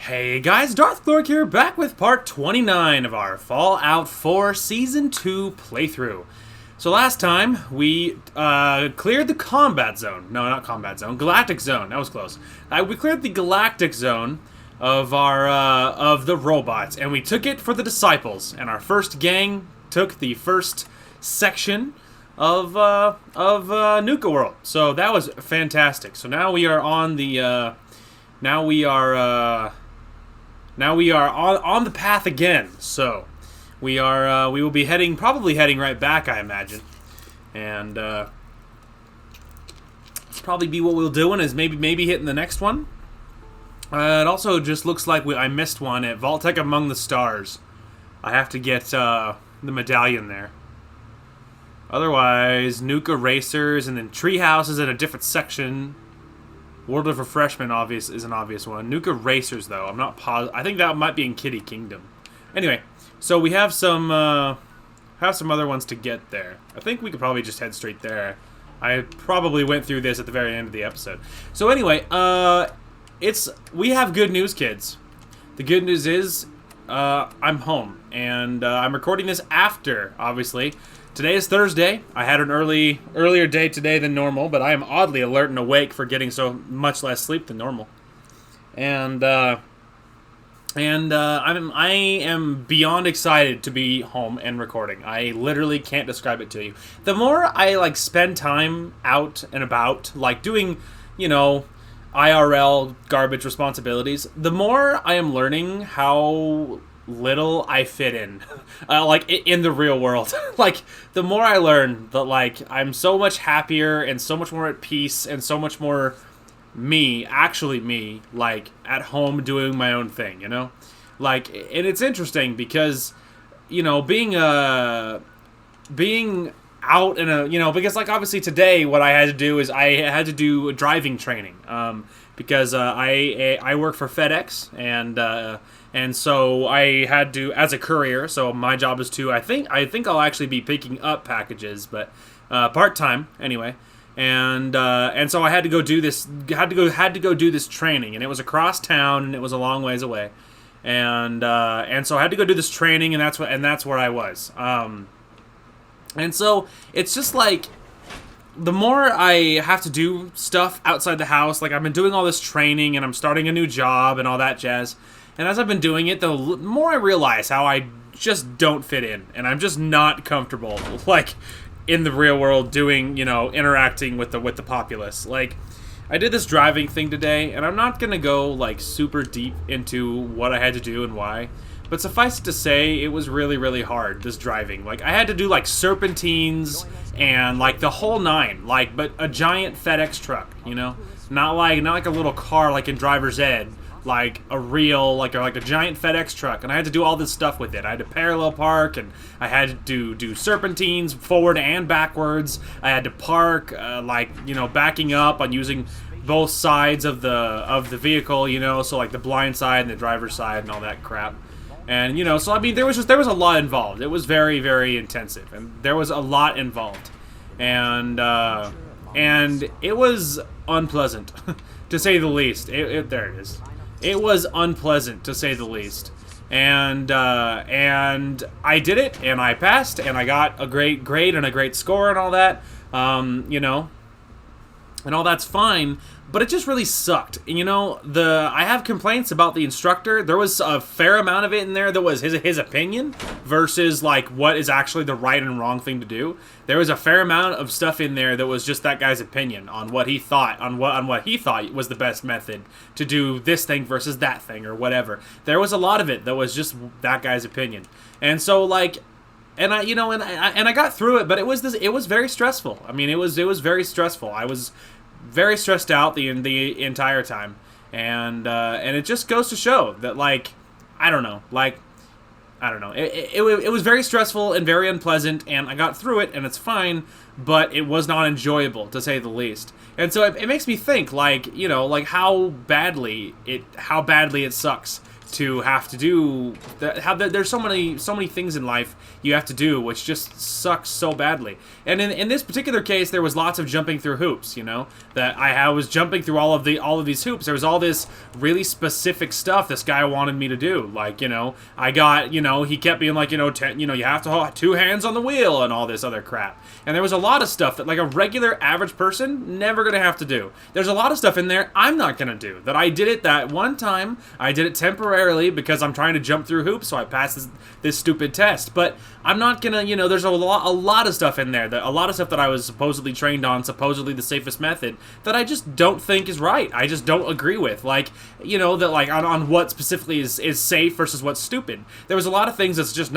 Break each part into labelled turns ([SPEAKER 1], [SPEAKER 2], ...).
[SPEAKER 1] Hey guys, Darth Glork here, back with part 29 of our Fallout 4 Season 2 playthrough. So last time, we cleared the combat zone. No, not combat zone. Galactic zone. That was close. We cleared the galactic zone of of the robots, and we took it for the disciples. And our first gang took the first section of Nuka World. So that was fantastic. So now we are on the now we are on the path again. So we will be probably heading right back, I imagine. And that's probably be what we'll doing is maybe hitting the next one. It also just looks like I missed one at Vault-Tec Among the Stars. I have to get the medallion there. Otherwise, Nuka Racers and then Treehouse is in a different section. World of Refreshment is an obvious one. Nuka Racers, though, I'm not positive. I think that might be in Kitty Kingdom. Anyway, so we have some other ones to get there. I think we could probably just head straight there. I probably went through this at the very end of the episode. So anyway, we have good news, kids. The good news is I'm home, and I'm recording this after, obviously. Today is Thursday. I had an earlier day today than normal, but I am oddly alert and awake for getting so much less sleep than normal. And I am beyond excited to be home and recording. I literally can't describe it to you. The more I spend time out and about, doing, IRL garbage responsibilities, the more I am learning how little I fit in, in the real world. The more I learn that, I'm so much happier and so much more at peace and so much more actually me, at home doing my own thing, and it's interesting because, being out in a, because, obviously today what I had to do is I had to do driving training, because I work for FedEx, and so I had to, as a courier, so my job is to, I think I'll actually be picking up packages, but part-time anyway. And so I had to go do this training, and it was across town, and it was a long ways away. And so I had to go do this training, and that's where I was. And so it's just the more I have to do stuff outside the house, I've been doing all this training, and I'm starting a new job and all that jazz. And as I've been doing it, the more I realize how I just don't fit in, and I'm just not comfortable, in the real world doing, interacting with the populace. I did this driving thing today, and I'm not gonna go, super deep into what I had to do and why. But suffice it to say, it was really, really hard, this driving. I had to do, serpentines and, the whole nine. But a giant FedEx truck, Not like a little car in Driver's Ed. A real, a giant FedEx truck. And I had to do all this stuff with it. I had to parallel park, and I had to do serpentines forward and backwards. I had to park, backing up on using both sides of the vehicle, so the blind side and the driver's side and all that crap. And, so I mean, there was a lot involved. It was very, very intensive, and there was a lot involved. And it was unpleasant, to say the least. There it is. It was unpleasant, to say the least. And I did it, and I passed, and I got a great grade and a great score and all that, and all that's fine, but it just really sucked. And, I have complaints about the instructor. There was a fair amount of it in there that was his opinion versus, what is actually the right and wrong thing to do. There was a fair amount of stuff in there that was just that guy's opinion on what he thought, on what he thought was the best method to do this thing versus that thing or whatever. There was a lot of it that was just that guy's opinion. And so, and I got through it, but it was very stressful. I mean, it was very stressful. I was very stressed out the entire time, and it just goes to show that I don't know. It was very stressful and very unpleasant, and I got through it, and it's fine, but it was not enjoyable, to say the least. And so it makes me think, how badly it sucks to have to do there's so many things in life you have to do, which just sucks so badly. And in this particular case, there was lots of jumping through hoops, you know, that I was jumping through all of these hoops. There was all this really specific stuff this guy wanted me to do, like, you know, I got, you know, he kept being like, you know, you have to hold 2 hands on the wheel and all this other crap. And there was a lot of stuff that like a regular average person never gonna have to do. There's a lot of stuff in there I'm not gonna do. That I did it that one time. I did it temporarily because I'm trying to jump through hoops, so I passed this stupid test. But I'm not gonna, you know, there's a lot of stuff in there, a lot of stuff that I was supposedly trained on, supposedly the safest method, that I just don't think is right. I just don't agree with. Like, you know, that like on what specifically is safe versus what's stupid. There was a lot of things that's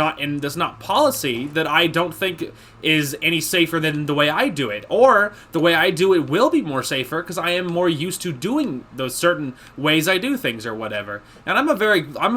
[SPEAKER 1] not policy that I don't think is any safer than the way I do it, or the way I do it will be more safer because I am more used to doing those certain ways I do things or whatever. And I'm a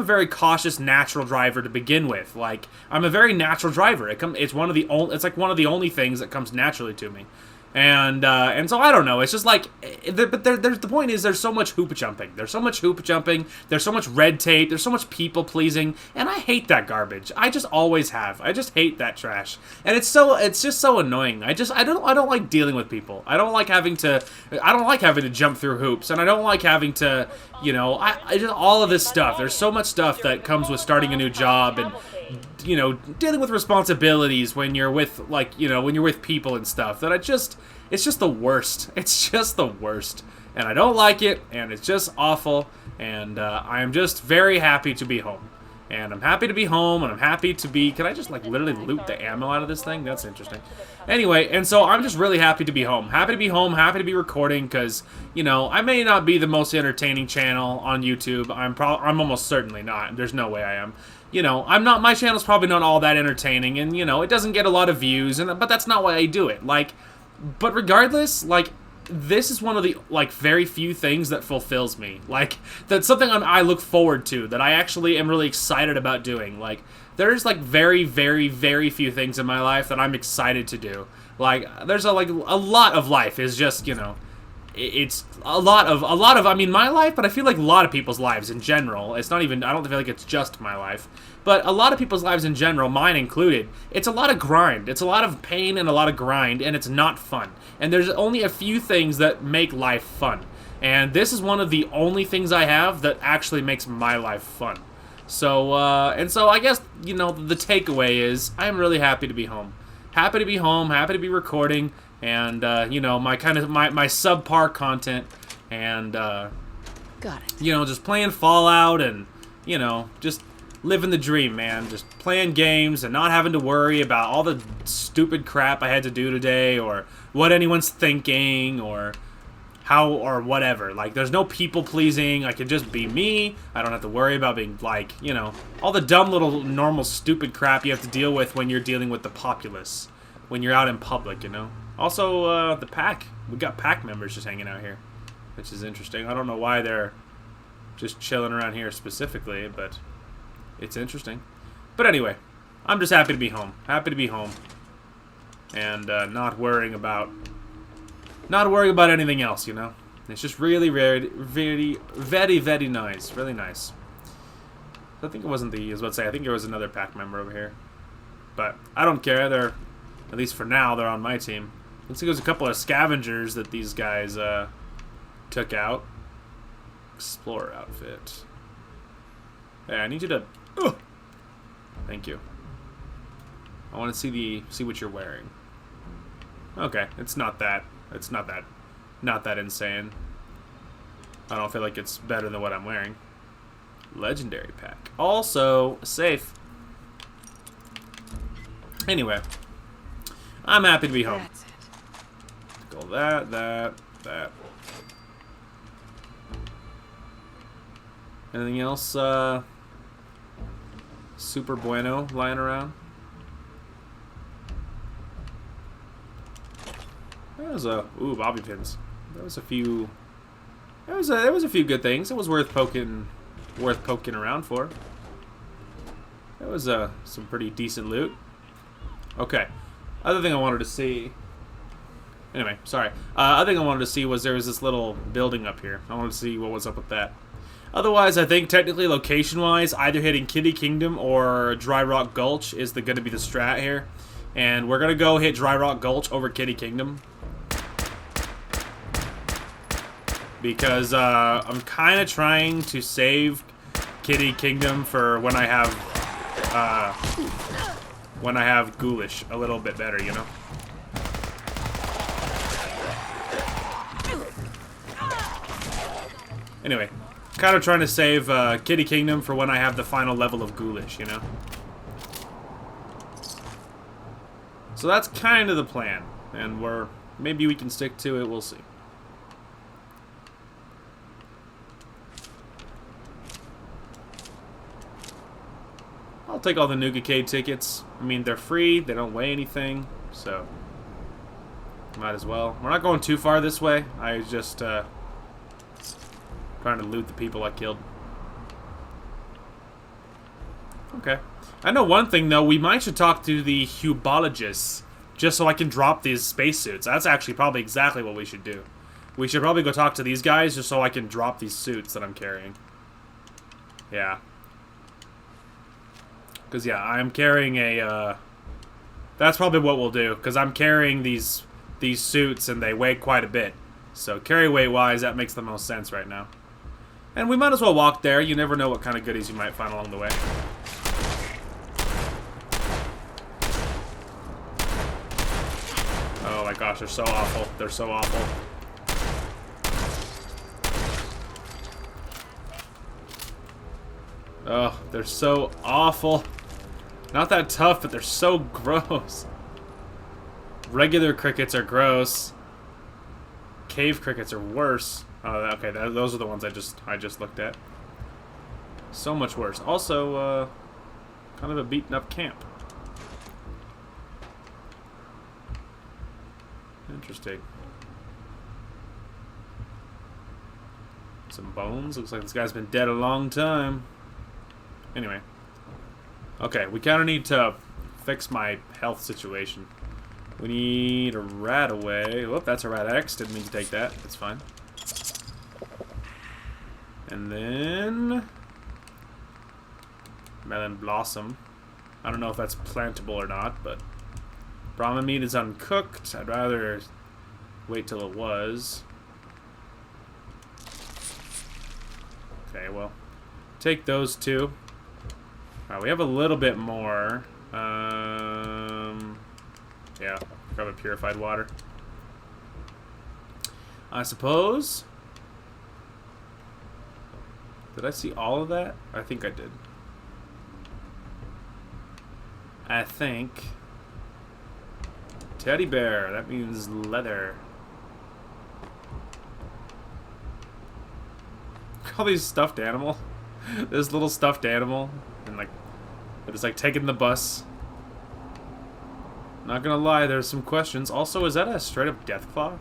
[SPEAKER 1] very cautious natural driver to begin with. Like, I'm a very natural driver. It's one of the only things that comes naturally to me. And so I don't know. It's just like, but there's the point is there's so much hoop jumping. There's so much hoop jumping. There's so much red tape. There's so much people pleasing, and I hate that garbage. I just always have. I just hate that trash, and it's just so annoying. I don't like dealing with people. I don't like having to jump through hoops, and I don't like having to, you know, I just all of this stuff. There's so much stuff that comes with starting a new job and, you know, dealing with responsibilities when you're with, like, you know, when you're with people and stuff, that it's just the worst. It's just the worst. And I don't like it, and it's just awful, and I'm just very happy to be home. And I'm happy to be home, and I'm happy to be... Can I just, like, literally loot the ammo out of this thing? That's interesting. Anyway, and so I'm just really happy to be home. Happy to be home, happy to be recording, because, you know, I may not be the most entertaining channel on YouTube. I'm almost certainly not. There's no way I am. You know, my channel's probably not all that entertaining, and, you know, it doesn't get a lot of views, but that's not why I do it. Like, but regardless, like, this is one of the, like, very few things that fulfills me. Like, that's something I look forward to, that I actually am really excited about doing. Like, there's, like, very, very, very few things in my life that I'm excited to do. Like, there's a lot of life is just, you know, it's a lot of, I mean, my life, but I feel like a lot of people's lives in general. It's not even, I don't feel like it's just my life. But a lot of people's lives in general, mine included, it's a lot of grind. It's a lot of pain and a lot of grind, and it's not fun. And there's only a few things that make life fun. And this is one of the only things I have that actually makes my life fun. So, and so I guess, you know, the takeaway is I'm really happy to be home. Happy to be home, happy to be recording, and, you know, my subpar content, and,
[SPEAKER 2] Got it.
[SPEAKER 1] you know, just playing Fallout and, you know, just living the dream, man. Just playing games and not having to worry about all the stupid crap I had to do today, or what anyone's thinking, or how, or whatever. Like, there's no people pleasing. I can just be me. I don't have to worry about being, like, you know, all the dumb little normal stupid crap you have to deal with when you're dealing with the populace, when you're out in public, you know. Also, the pack. We got pack members just hanging out here, which is interesting. I don't know why they're just chilling around here specifically, but it's interesting. But anyway, I'm just happy to be home. Happy to be home. And not worrying about anything else, you know? It's just really, very, very, very, very nice. Really nice. I think it wasn't I was about to say, I think there was another pack member over here. But I don't care. They're, at least for now, they're on my team. Looks like there's a couple of scavengers that these guys took out. Explorer outfit. Yeah, I need you to... Ugh. Thank you. I want to see what you're wearing. Okay, it's not that insane. I don't feel like it's better than what I'm wearing. Legendary pack. Also safe. Anyway, I'm happy to be home.
[SPEAKER 2] That's it.
[SPEAKER 1] Go that. Anything else super bueno lying around? There was bobby pins. There was a few good things. It was worth poking around for. That was some pretty decent loot. Okay. Other thing I wanted to see. Anyway, sorry. Other thing I wanted to see was there was this little building up here. I wanted to see what was up with that. Otherwise, I think technically location-wise, either hitting Kitty Kingdom or Dry Rock Gulch is going to be the strat here. And we're going to go hit Dry Rock Gulch over Kitty Kingdom. Because I'm kind of trying to save Kitty Kingdom for when I have Ghoulish a little bit better, you know? Anyway, kind of trying to save Kitty Kingdom for when I have the final level of Ghoulish, you know? So that's kind of the plan. And maybe we can stick to it, we'll see. I'll take all the Nuka-Cola tickets. I mean, they're free, they don't weigh anything, so might as well. We're not going too far this way. I was just trying to loot the people I killed. Okay. I know one thing, though. We might should talk to the hubologists just so I can drop these spacesuits. That's actually probably exactly what we should do. We should probably go talk to these guys just so I can drop these suits that I'm carrying. Yeah. Because, yeah, I'm carrying a, that's probably what we'll do. Because I'm carrying these suits, and they weigh quite a bit. So, carry weight-wise, that makes the most sense right now. And we might as well walk there. You never know what kind of goodies you might find along the way. Oh my gosh, they're so awful. They're so awful. Oh, they're so awful. Not that tough, but they're so gross. Regular crickets are gross. Cave crickets are worse. Oh, okay, those are the ones I just looked at. So much worse. Also, kind of a beaten up camp. Interesting. Some bones. Looks like this guy's been dead a long time. Anyway. Okay, we kind of need to fix my health situation. We need a rat away. Whoop, that's a rat X. Didn't mean to take that. It's fine. And then melon blossom. I don't know if that's plantable or not, but Brahma meat is uncooked. I'd rather wait till it was. Okay, well, take those two. Alright, we have a little bit more. Yeah, grab a purified water. I suppose. Did I see all of that? I think I did. I think. Teddy bear. That means leather. All these stuffed animal. This little stuffed animal. And like, they're just like taking the bus. Not gonna lie, there's some questions. Also, is that a straight up Deathclaw?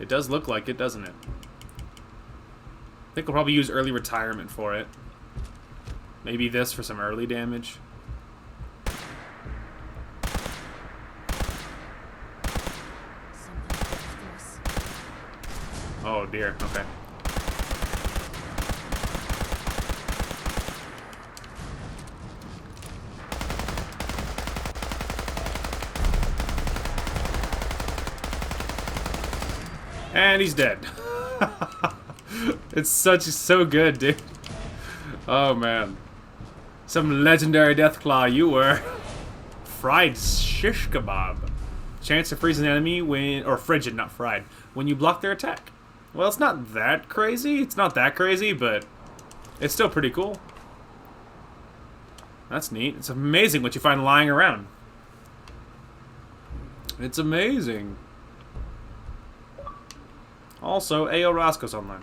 [SPEAKER 1] It does look like it, doesn't it? I think we'll probably use early retirement for it. Maybe this for some early damage. Oh dear, okay. And he's dead. It's so good, dude. Oh man. Some legendary Deathclaw you were. Fried shish kebab. Chance to freeze an enemy when, or frigid, not fried, when you block their attack. Well, it's not that crazy. It's not that crazy, but it's still pretty cool. That's neat. It's amazing what you find lying around. It's amazing. Also, A.O. Roscoe's online.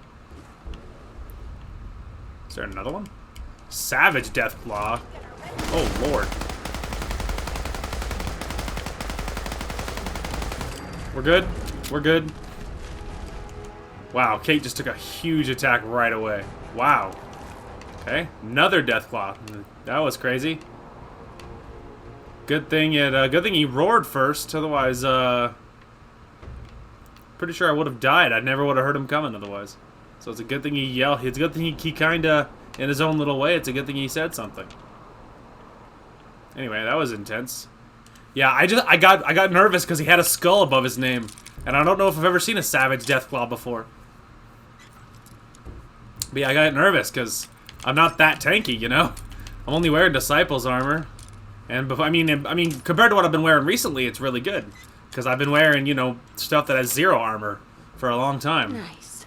[SPEAKER 1] Is there another one? Savage Deathclaw. Oh, Lord. We're good? We're good. Wow, Kate just took a huge attack right away. Wow. Okay, another Deathclaw. That was crazy. Good thing he roared first, otherwise, pretty sure I would have died. I never would have heard him coming otherwise. So it's a good thing he yelled. It's a good thing he kind of, in his own little way, it's a good thing he said something. Anyway, that was intense. Yeah, I got nervous because he had a skull above his name, and I don't know if I've ever seen a Savage Deathclaw before. But yeah, I got nervous because I'm not that tanky, you know. I'm only wearing Disciples armor, and I mean, compared to what I've been wearing recently, it's really good because I've been wearing, you know, stuff that has 0 armor for a long time.
[SPEAKER 2] Nice.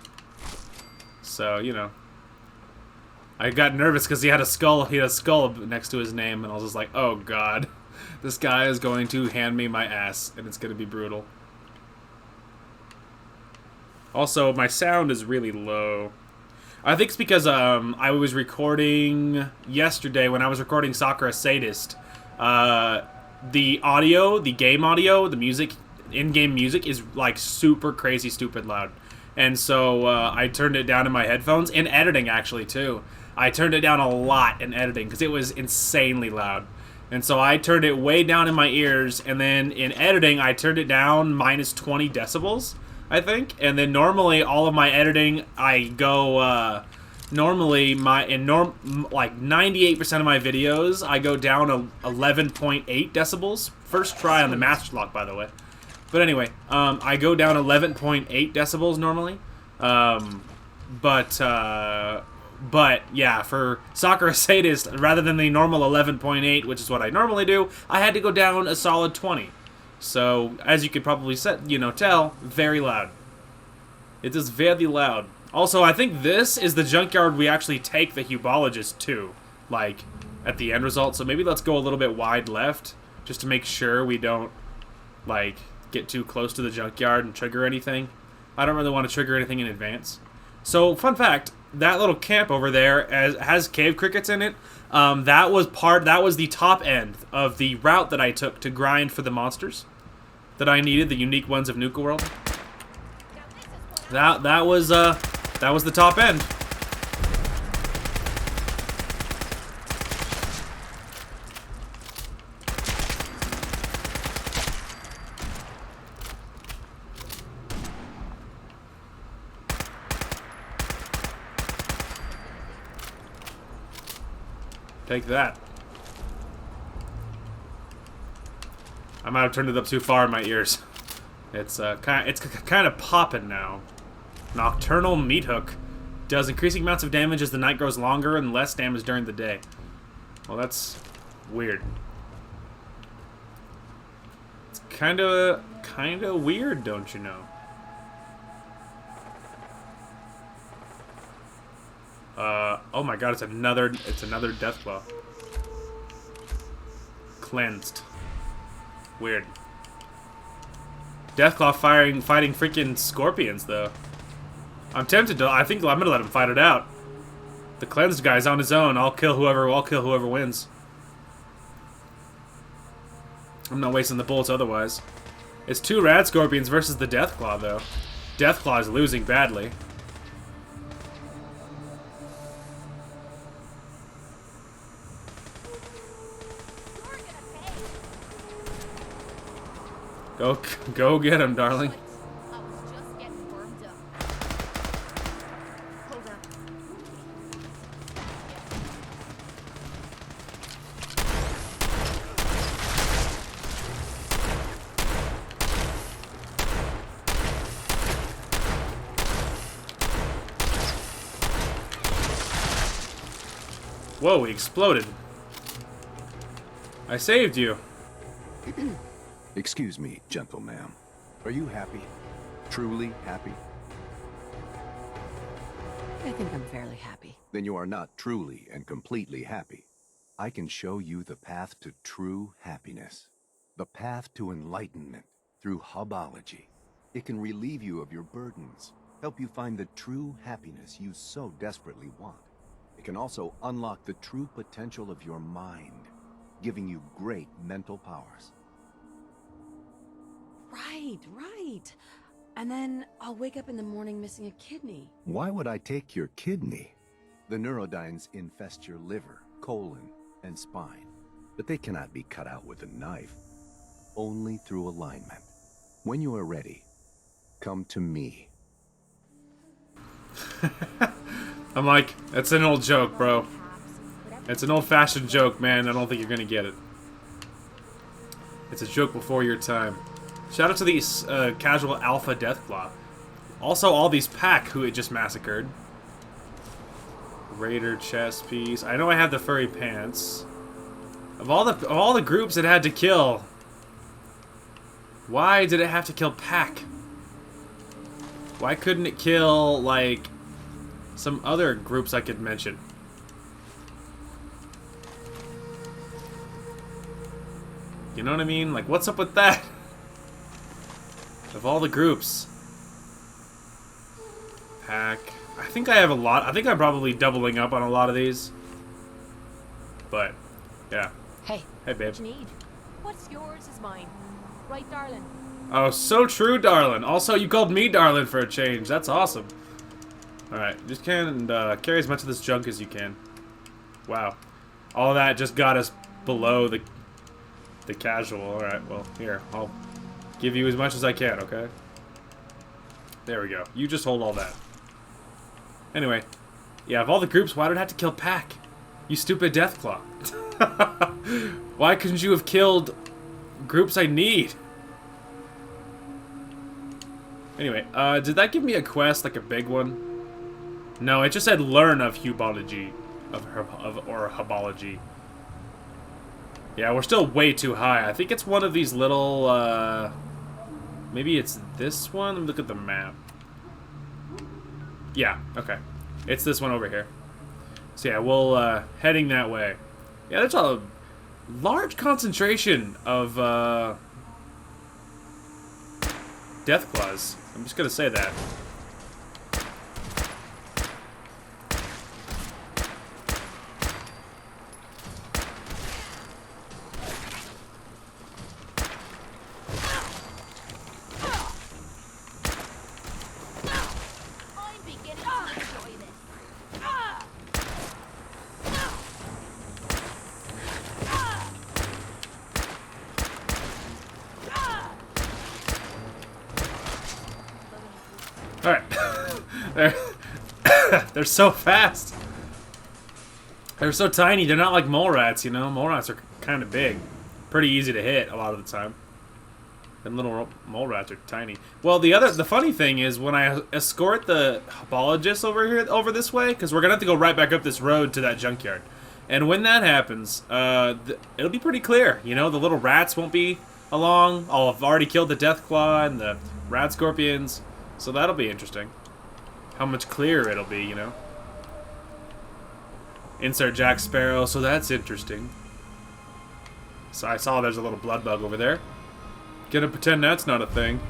[SPEAKER 1] So, you know, I got nervous because he had a skull. He had a skull next to his name, and I was just like, "Oh God, this guy is going to hand me my ass, and it's going to be brutal." Also, my sound is really low. I think it's because I was recording yesterday when I was recording Sakura Sadist. The audio, the game audio, the music, in-game music is like super crazy, stupid loud. And so I turned it down in my headphones, in editing actually too. I turned it down a lot in editing because it was insanely loud. And so I turned it way down in my ears, and then in editing I turned it down minus 20 decibels, I think. And then normally all of my editing, I go normally like 98% of my videos I go down 11.8 decibels. First try on the master lock, by the way. But anyway, I go down 11.8 decibels normally. But yeah, for Sakura Sadist, rather than the normal 11.8, which is what I normally do, I had to go down a solid 20. So, as you could probably tell, very loud. It is very loud. Also, I think this is the junkyard we actually take the Hubologist to, like, at the end result. So maybe let's go a little bit wide left, just to make sure we don't, like, get too close to the junkyard and trigger anything. I don't really want to trigger anything in advance. So, fun fact, that little camp over there has cave crickets in it. That was the top end of the route that I took to grind for the monsters that I needed, the unique ones of Nuka World. That was the top end. Take that. I might have turned it up too far in my ears. It's kind of popping now. Nocturnal Meat Hook does increasing amounts of damage as the night grows longer and less damage during the day. Well, that's weird. It's kind of weird, don't you know? Oh my God! It's another Deathclaw. Cleansed. Weird. Deathclaw fighting freaking scorpions though. I'm tempted to. I think I'm gonna let him fight it out. The cleansed guy's on his own. I'll kill whoever wins. I'm not wasting the bullets otherwise. It's 2 rad scorpions versus the Deathclaw though. Deathclaw is losing badly. Go get him, darling.
[SPEAKER 2] I was just getting warmed up. Hold up.
[SPEAKER 1] Whoa, he exploded. I saved you.
[SPEAKER 3] Excuse me, gentle ma'am. Are you happy? Truly happy?
[SPEAKER 2] I think I'm fairly happy.
[SPEAKER 3] Then you are not truly and completely happy. I can show you the path to true happiness. The path to enlightenment through hubology. It can relieve you of your burdens, help you find the true happiness you so desperately want. It can also unlock the true potential of your mind, giving you great mental powers.
[SPEAKER 2] Right. And then I'll wake up in the morning missing a kidney.
[SPEAKER 3] Why would I take your kidney? The neurodynes infest your liver, colon, and spine, but they cannot be cut out with a knife. Only through alignment. When you are ready, come to me.
[SPEAKER 1] I'm like, it's an old joke, bro. It's an old-fashioned joke, man. I don't think you're gonna get it. It's a joke before your time. Shout out to these casual alpha Deathclaw. Also, all these pack who it just massacred. Raider chest piece. I know I have the furry pants. Of all the groups it had to kill, why did it have to kill pack? Why couldn't it kill like some other groups I could mention? You know what I mean? Like, what's up with that? Of all the groups. Pack. I think I have a lot. I think I'm probably doubling up on a lot of these. But, yeah.
[SPEAKER 4] Hey.
[SPEAKER 1] Hey, babe.
[SPEAKER 4] What you need? What's yours is mine. Right, darling?
[SPEAKER 1] Oh, so true, darling. Also, you called me darling for a change. That's awesome. Alright, just carry as much of this junk as you can. Wow. All that just got us below the casual. Alright, well, here. I'll give you as much as I can, okay? There we go. You just hold all that. Anyway. Yeah, of all the groups, why did I have to kill Pack? You stupid Deathclaw. Why couldn't you have killed groups I need? Anyway, did that give me a quest, like a big one? No, it just said learn of hubology. Or hubology. Yeah, we're still way too high. I think it's one of these little, maybe it's this one? Let me look at the map. Yeah, okay. It's this one over here. So yeah, we'll, heading that way. Yeah, there's a large concentration of, Deathclaws. I'm just gonna say that.
[SPEAKER 4] I'm beginning to enjoy this.
[SPEAKER 1] Alright. They're so fast. They're so tiny. They're not like mole rats, you know? Mole rats are kind of big. Pretty easy to hit a lot of the time. And little mole rats are tiny. Well, the funny thing is when I escort the hopologist over this way, because we're gonna have to go right back up this road to that junkyard. And when that happens, it'll be pretty clear. You know, the little rats won't be along. I'll have already killed the Deathclaw and the rat scorpions. So that'll be interesting. How much clearer it'll be, you know. Insert Jack Sparrow, so that's interesting. So I saw there's a little blood bug over there. Gonna pretend that's not a thing.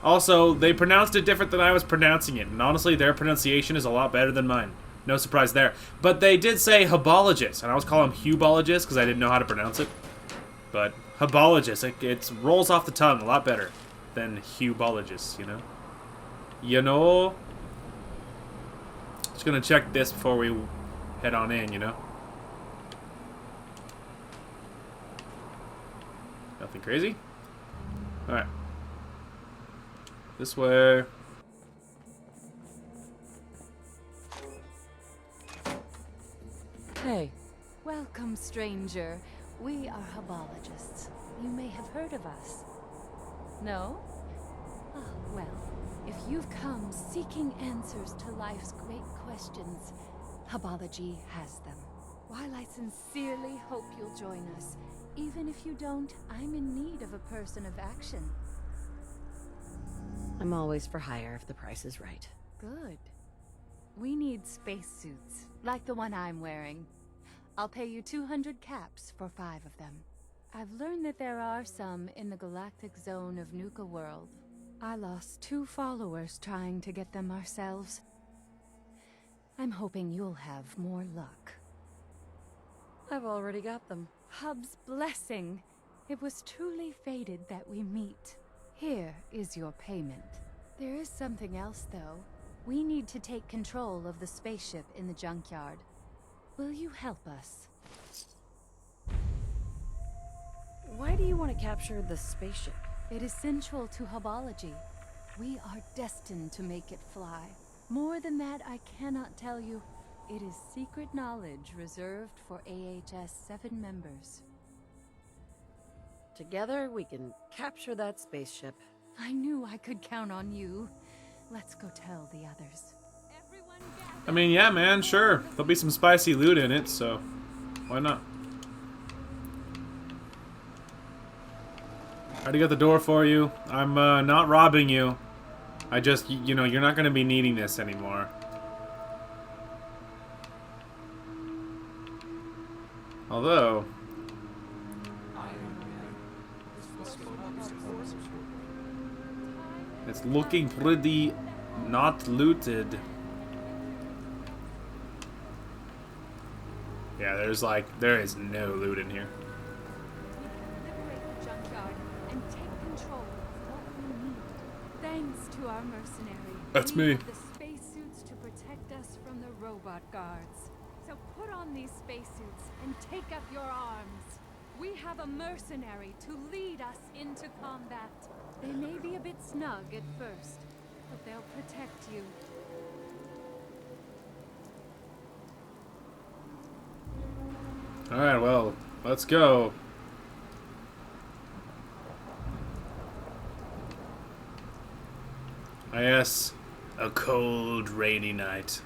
[SPEAKER 1] Also, they pronounced it different than I was pronouncing it. And honestly, their pronunciation is a lot better than mine. No surprise there. But they did say hubologist, and I was calling him hubologist because I didn't know how to pronounce it. But hubologist, it rolls off the tongue a lot better than hubologist, you know? You know? Just gonna check this before we head on in, you know? Nothing crazy? Alright. This way.
[SPEAKER 2] Hey.
[SPEAKER 5] Welcome, stranger. We are hubologists. You may have heard of us. No? Oh, well, if you've come seeking answers to life's great questions, hubology has them. While I sincerely hope you'll join us, even if you don't, I'm in need of a person of action.
[SPEAKER 2] I'm always for hire if the price is right.
[SPEAKER 5] Good. We need spacesuits, like the one I'm wearing. I'll pay you 200 caps for 5 of them. I've learned that there are some in the galactic zone of Nuka World. I lost 2 followers trying to get them ourselves. I'm hoping you'll have more luck.
[SPEAKER 2] I've already got them.
[SPEAKER 5] Hub's blessing. It was truly fated that we meet. Here is your payment. There is something else, though. We need to take control of the spaceship in the junkyard. Will you help us?
[SPEAKER 2] Why do you want to capture the spaceship?
[SPEAKER 5] It is central to hubology. We are destined to make it fly. More than that, I cannot tell you. It is secret knowledge reserved for AHS 7 members.
[SPEAKER 2] Together, we can capture that spaceship.
[SPEAKER 5] I knew I could count on you. Let's go tell the others. Everyone gather.
[SPEAKER 1] I mean, yeah, man, sure. There'll be some spicy loot in it, so why not? I already got the door for you. I'm not robbing you. I just, you know, you're not going to be needing this anymore. Although... it's looking pretty not looted. Yeah, there is no loot in here.
[SPEAKER 5] Liberate the junkyard and take control of what we need. Thanks to our mercenary.
[SPEAKER 1] That's
[SPEAKER 5] we
[SPEAKER 1] me.
[SPEAKER 5] have the spacesuits to protect us from the robot guards. So put on these spacesuits and take up your arms. We have a mercenary to lead us into combat. They may be a bit snug at first, but they'll protect you.
[SPEAKER 1] Alright, well, let's go. Yes, a cold, rainy night.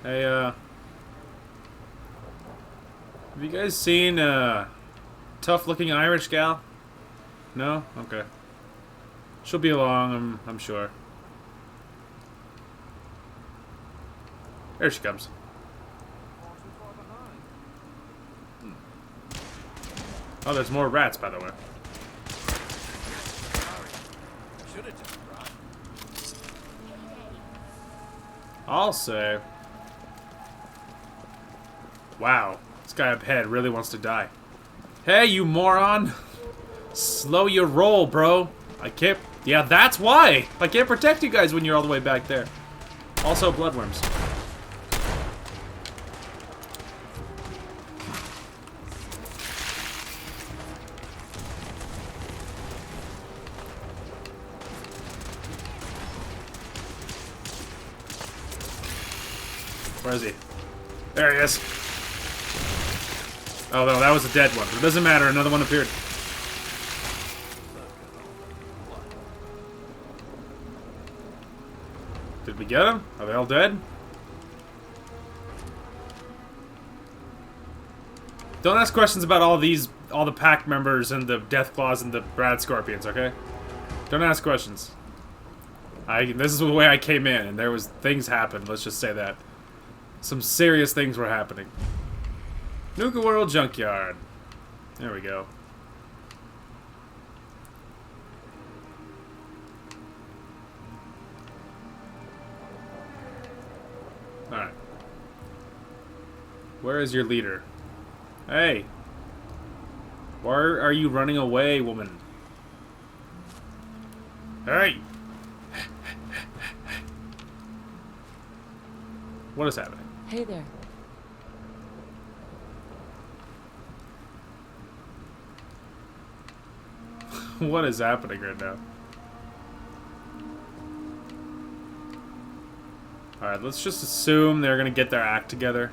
[SPEAKER 1] Hey, have you guys seen a tough-looking Irish gal? No? Okay. She'll be along, I'm sure. There she comes. Oh, there's more rats, by the way. I'll say. Wow, this guy up ahead really wants to die. Hey, you moron! Slow your roll, bro. I can't... yeah, that's why! I can't protect you guys when you're all the way back there. Also, bloodworms. Where is he? There he is. Oh, no, that was a dead one. But it doesn't matter. Another one appeared. Did we get them? Are they all dead? Don't ask questions about all the pack members and the Deathclaws and the Brad Scorpions, okay? Don't ask questions. This is the way I came in, and there was things happened. Let's just say that. Some serious things were happening. Nuka World Junkyard. There we go. Alright. Where is your leader? Hey! Why are you running away, woman? Hey! What is happening?
[SPEAKER 2] Hey there.
[SPEAKER 1] What is happening right now? Alright, let's just assume they're gonna get their act together.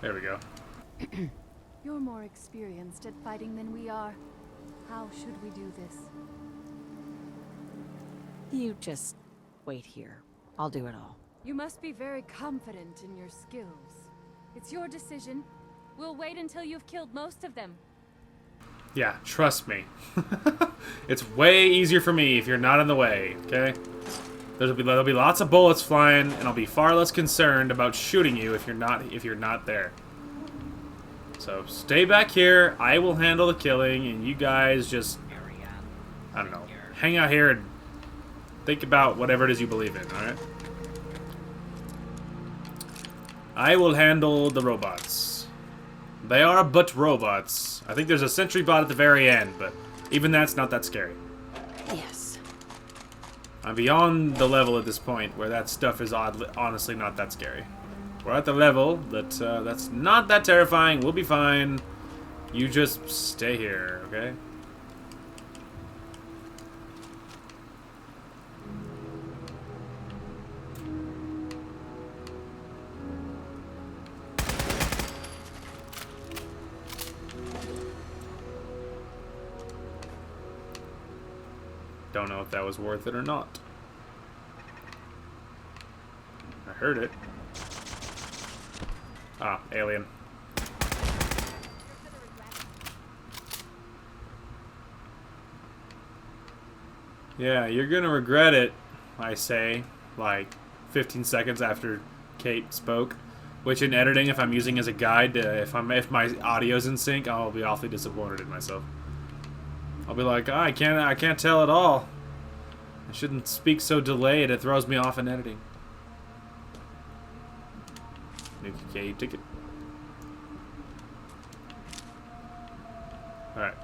[SPEAKER 1] There we go.
[SPEAKER 5] You're more experienced at fighting than we are. How should we do this?
[SPEAKER 2] You just wait here. I'll do it all.
[SPEAKER 5] You must be very confident in your skills. It's your decision. We'll wait until you've killed most of them.
[SPEAKER 1] Yeah, trust me. It's way easier for me if you're not in the way, okay? There'll be lots of bullets flying, and I'll be far less concerned about shooting you if you're not there. So stay back here. I will handle the killing, and you guys just, I don't know, hang out here and think about whatever it is you believe in. All right? I will handle the robots. They are but robots. I think there's a sentry bot at the very end, but even that's not that scary.
[SPEAKER 2] Yes.
[SPEAKER 1] I'm beyond the level at this point where that stuff is honestly not that scary. We're at the level that that's not that terrifying. We'll be fine. You just stay here, okay? Don't know if that was worth it or not. I heard it. Ah, alien. Yeah, you're gonna regret it, I say, like 15 seconds after Kate spoke. Which in editing, if I'm using as a guide, if my audio's in sync, I'll be awfully disappointed in myself. I'll be like, oh, I can't tell at all. I shouldn't speak so delayed. It throws me off in editing. Nuka-Cola ticket. All right.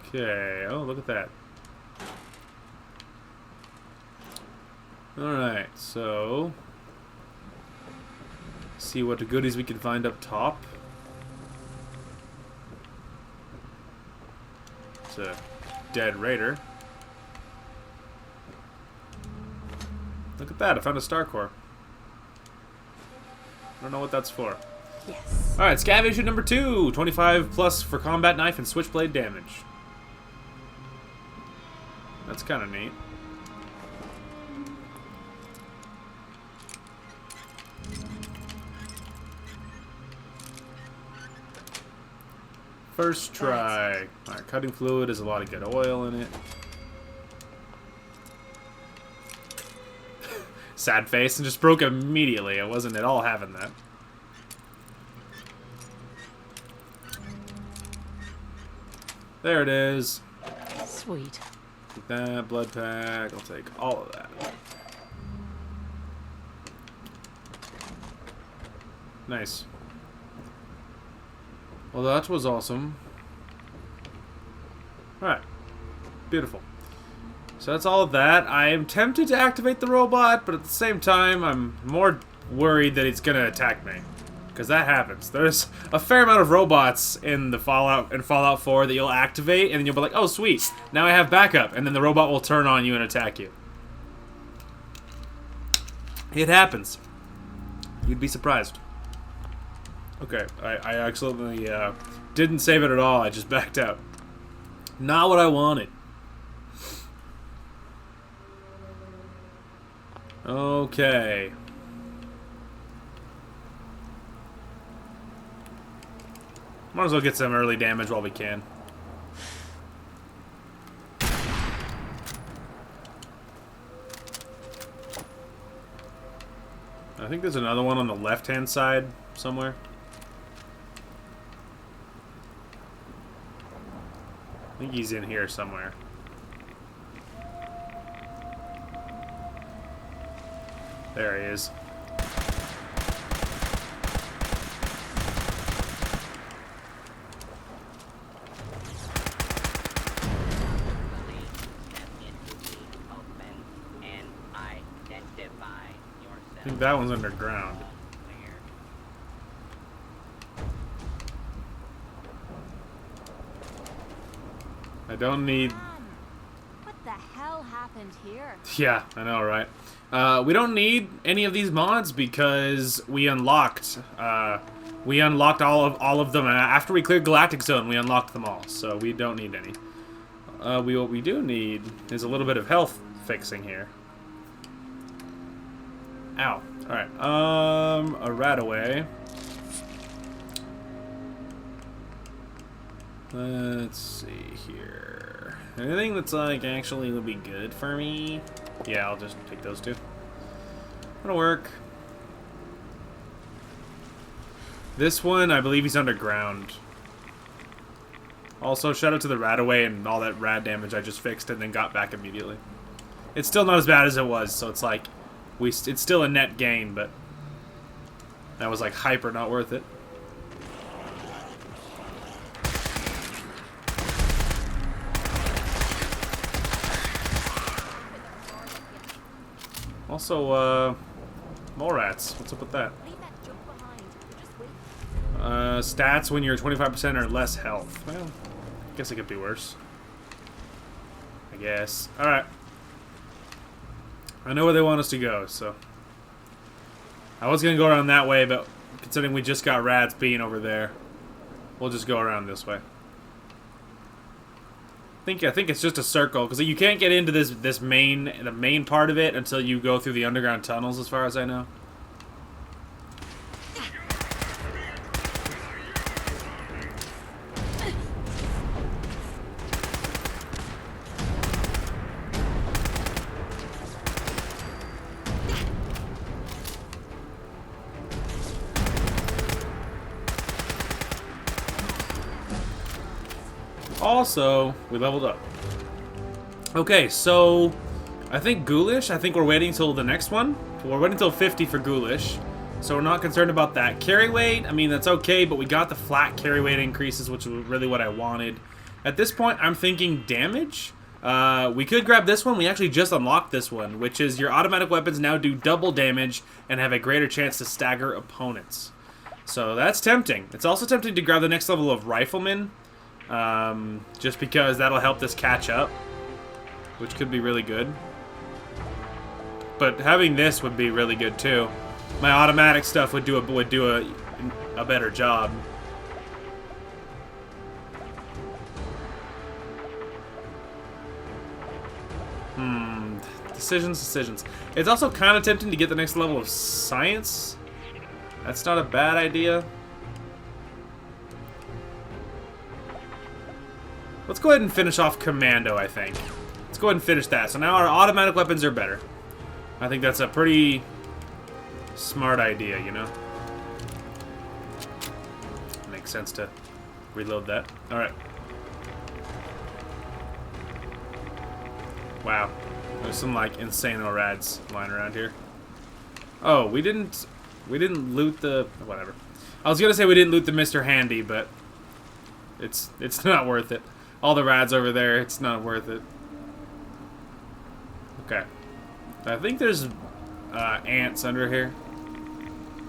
[SPEAKER 1] Okay. Oh, look at that. All right. So, see what goodies we can find up top. It's a dead raider. Look at that, I found a star core. I don't know what that's for.
[SPEAKER 2] Yes.
[SPEAKER 1] Alright, scav issue number 2. 25 plus for combat knife and switchblade damage. That's kind of neat. First try. Alright, cutting fluid is a lot of good oil in it. Sad face, and just broke immediately. I wasn't at all having that. There it is.
[SPEAKER 2] Sweet.
[SPEAKER 1] Take that, blood pack. I'll take all of that. Nice. Well, that was awesome. Alright. Beautiful. So that's all of that. I am tempted to activate the robot, but at the same time, I'm more worried that it's going to attack me. Because that happens. There's a fair amount of robots in the Fallout 4 that you'll activate, and then you'll be like, oh, sweet. Now I have backup. And then the robot will turn on you and attack you. It happens. You'd be surprised. Okay, I accidentally didn't save it at all. I just backed out. Not what I wanted. Okay. Might as well get some early damage while we can. I think there's another one on the left-hand side somewhere. I think he's in here somewhere. There he is. I think that one's underground. I don't need...
[SPEAKER 4] What the hell happened here?
[SPEAKER 1] Yeah, I know, right? We don't need any of these mods because we unlocked all of them after we cleared Galactic Zone. We unlocked them all, so we don't need any. What we do need is a little bit of health fixing here. Ow! All right. A rat away. Let's see here. Anything that's like actually would be good for me? Yeah, I'll just take those two. That'll work. This one, I believe he's underground. Also, shout out to the rat away and all that rat damage I just fixed and then got back immediately. It's still not as bad as it was, so it's like it's still a net gain, but that was like hyper not worth it. Also, more rats. What's up with that?
[SPEAKER 4] Leave that junk behind. We're just waiting.
[SPEAKER 1] Stats when you're 25% or less health. Well, I guess it could be worse. I guess. Alright. I know where they want us to go, so. I was gonna go around that way, but considering we just got rats being over there, we'll just go around this way. I think it's just a circle, because you can't get into the main part of it until you go through the underground tunnels, as far as I know. Also, we leveled up. Okay, so I think Ghoulish, I think we're waiting till the next one. We're waiting till 50 for Ghoulish, so we're not concerned about that. Carry weight, I mean, that's okay, but we got the flat carry weight increases, which was really what I wanted. At this point, I'm thinking damage. We could grab this one. We actually just unlocked this one, which is your automatic weapons now do double damage and have a greater chance to stagger opponents. So that's tempting. It's also tempting to grab the next level of Rifleman. Just because that'll help this catch up, which could be really good. But having this would be really good too. My automatic stuff would do a better job. Decisions. It's also kind of tempting to get the next level of science. That's not a bad idea. Let's go ahead and finish off Commando, I think. Let's go ahead and finish that. So now our automatic weapons are better. I think that's a pretty smart idea, you know? Makes sense to reload that. Alright. Wow. There's some, like, insane rads lying around here. Oh, we didn't loot the... whatever. I was gonna say we didn't loot the Mr. Handy, but it's not worth it. All the rads over there, it's not worth it. Okay. I think there's ants under here,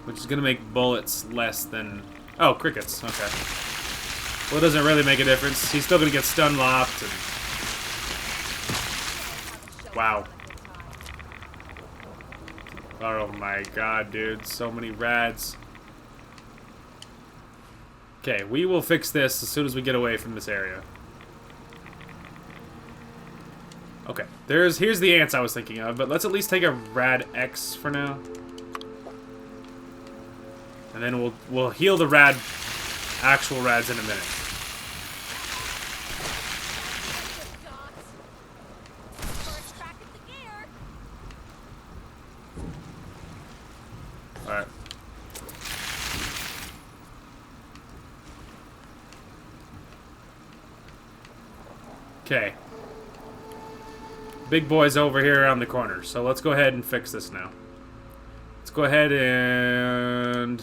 [SPEAKER 1] which is going to make bullets less than... oh, crickets. Okay. Well, it doesn't really make a difference. He's still going to get stun locked. And... wow. Oh my god, dude. So many rads. Okay, we will fix this as soon as we get away from this area. Okay, here's the ants I was thinking of, but let's at least take a Rad X for now. And then we'll heal the actual rads in a minute. Alright. Okay. Big boy's over here around the corner, so let's go ahead and fix this now. Let's go ahead and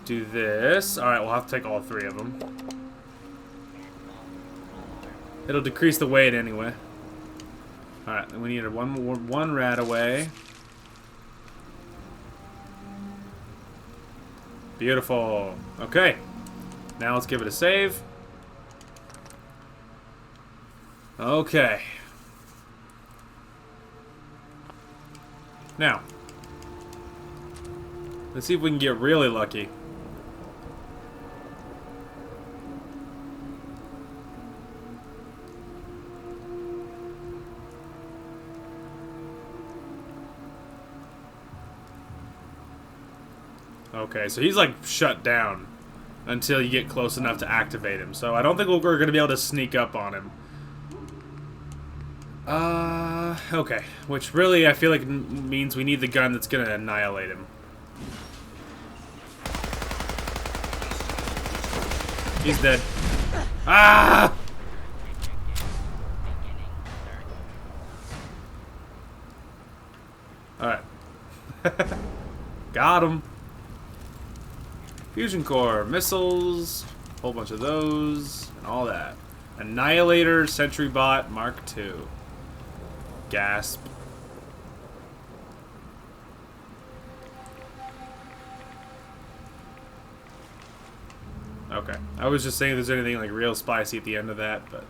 [SPEAKER 1] do this. Alright, we'll have to take all three of them. It'll decrease the weight anyway. Alright, then we need one rat away. Beautiful. Okay. Now let's give it a save. Okay. Now, let's see if we can get really lucky. Okay, so he's like shut down until you get close enough to activate him. So I don't think we're going to be able to sneak up on him. Okay. Which really, I feel like means we need the gun that's gonna annihilate him. He's dead. Ah! Alright. Got him. Fusion core, missiles, whole bunch of those, and all that. Annihilator, Sentry Bot, Mark II. Gasp. Okay. I was just saying if there's anything like real spicy at the end of that, but...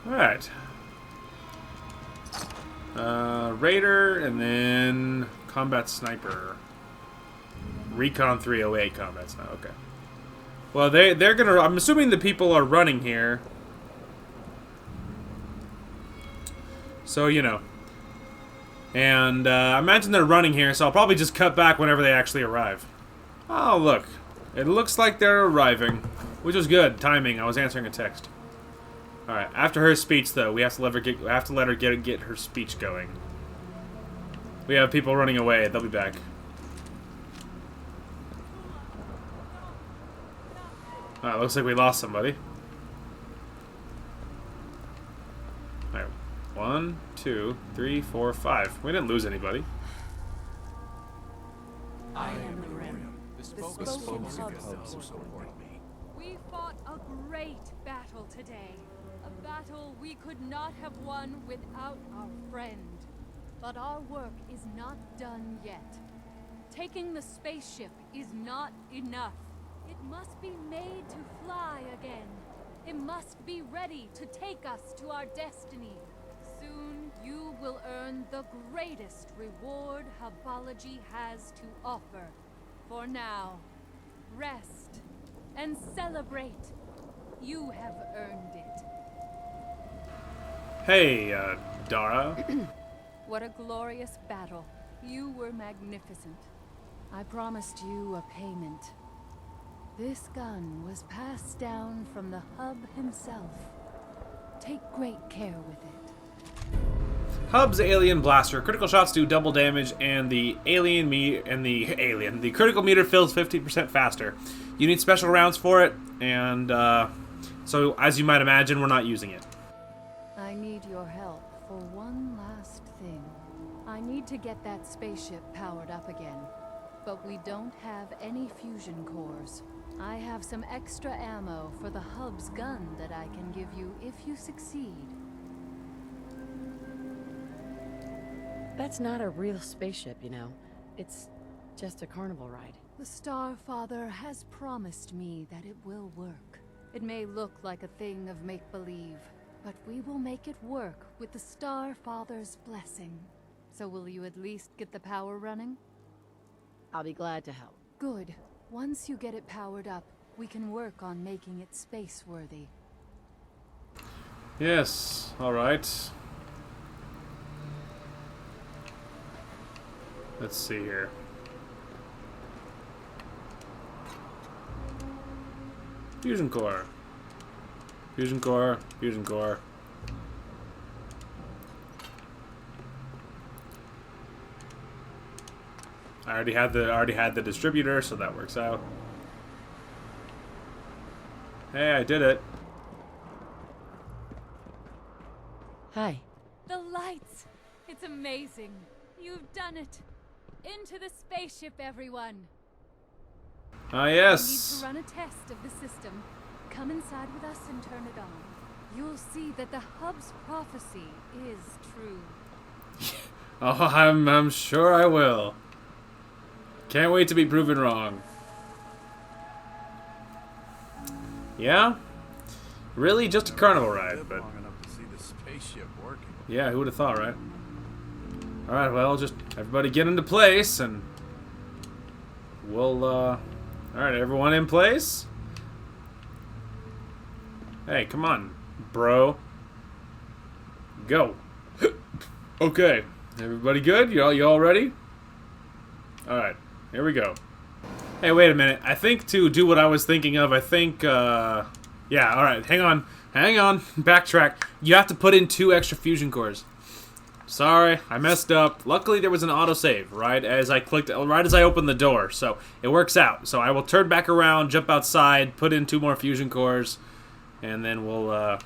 [SPEAKER 1] Alright. Raider, and then Combat Sniper. Recon 308 Combat Sniper, okay. Well, they're gonna... I'm assuming the people are running here. So, you know. And, I imagine they're running here, so I'll probably just cut back whenever they actually arrive. Oh, look. It looks like they're arriving. Which is good. Timing. I was answering a text. Alright, after her speech, though, we have to let her get her speech going. We have people running away. They'll be back. Alright, looks like we lost somebody. Alright, 1, 2, 3, 4, 5. We didn't lose anybody.
[SPEAKER 6] I am the Rim. The spoken hubs support me.
[SPEAKER 5] We fought a great battle today. A battle we could not have won without our friend. But our work is not done yet. Taking the spaceship is not enough. It must be made to fly again. It must be ready to take us to our destiny. Soon you will earn the greatest reward Hubology has to offer. For now, rest and celebrate. You have earned it.
[SPEAKER 1] Hey, Dara.
[SPEAKER 5] What a glorious battle. You were magnificent. I promised you a payment. This gun was passed down from the Hub himself. Take great care with it.
[SPEAKER 1] Hub's alien blaster. Critical shots do double damage, and the critical meter fills 50% faster. You need special rounds for it, and so as you might imagine, we're not using it.
[SPEAKER 5] I need your help for one last thing. I need to get that spaceship powered up again, but we don't have any fusion cores. I have some extra ammo for the Hub's gun that I can give you if you succeed.
[SPEAKER 2] That's not a real spaceship, you know. It's just a carnival ride.
[SPEAKER 5] The Starfather has promised me that it will work. It may look like a thing of make-believe, but we will make it work with the Starfather's blessing. So will you at least get the power running?
[SPEAKER 2] I'll be glad to help.
[SPEAKER 5] Good. Once you get it powered up, we can work on making it space-worthy.
[SPEAKER 1] Yes, alright. Let's see here. Fusion core. Fusion core. Fusion core. I already had the distributor, so that works out. Hey, I did it.
[SPEAKER 2] Hi.
[SPEAKER 5] The lights! It's amazing. You've done it. Into the spaceship, everyone.
[SPEAKER 1] Ah,
[SPEAKER 5] We
[SPEAKER 1] yes.
[SPEAKER 5] need to run a test of the system. Come inside with us and turn it on. You'll see that the Hub's prophecy is true.
[SPEAKER 1] Oh, I'm sure I will. Can't wait to be proven wrong. Yeah? Really? Just a carnival ride, but...
[SPEAKER 6] Long enough to see the spaceship working.
[SPEAKER 1] Yeah, who would have thought, right? Alright, well, just everybody get into place, and... We'll, Alright, everyone in place? Hey, come on, bro. Go. Okay, everybody good? You all ready? Alright, here we go. Hey, wait a minute. I think to do what I was thinking of, I think, yeah, alright, hang on, backtrack. You have to put in 2 extra fusion cores. Sorry, I messed up. Luckily, there was an autosave right as I opened the door, so it works out. So I will turn back around, jump outside, put in 2 more fusion cores, and then we'll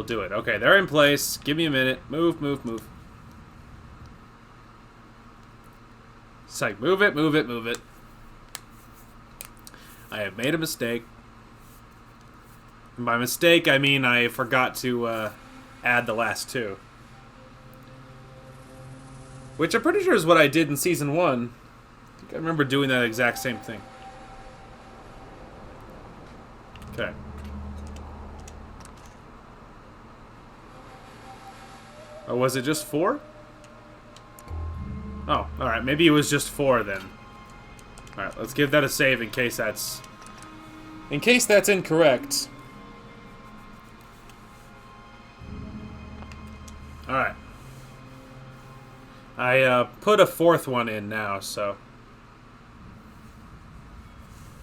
[SPEAKER 1] do it. Okay, they're in place. Give me a minute. Move. It's like, move it. I have made a mistake. And by mistake, I mean I forgot to add the last 2. Which I'm pretty sure is what I did in Season 1. I think I remember doing that exact same thing. Okay. Oh, was it just 4? Oh, alright. Maybe it was just 4 then. Alright, let's give that a save in case that's... In case that's incorrect. Alright. I put a 4th one in now, so...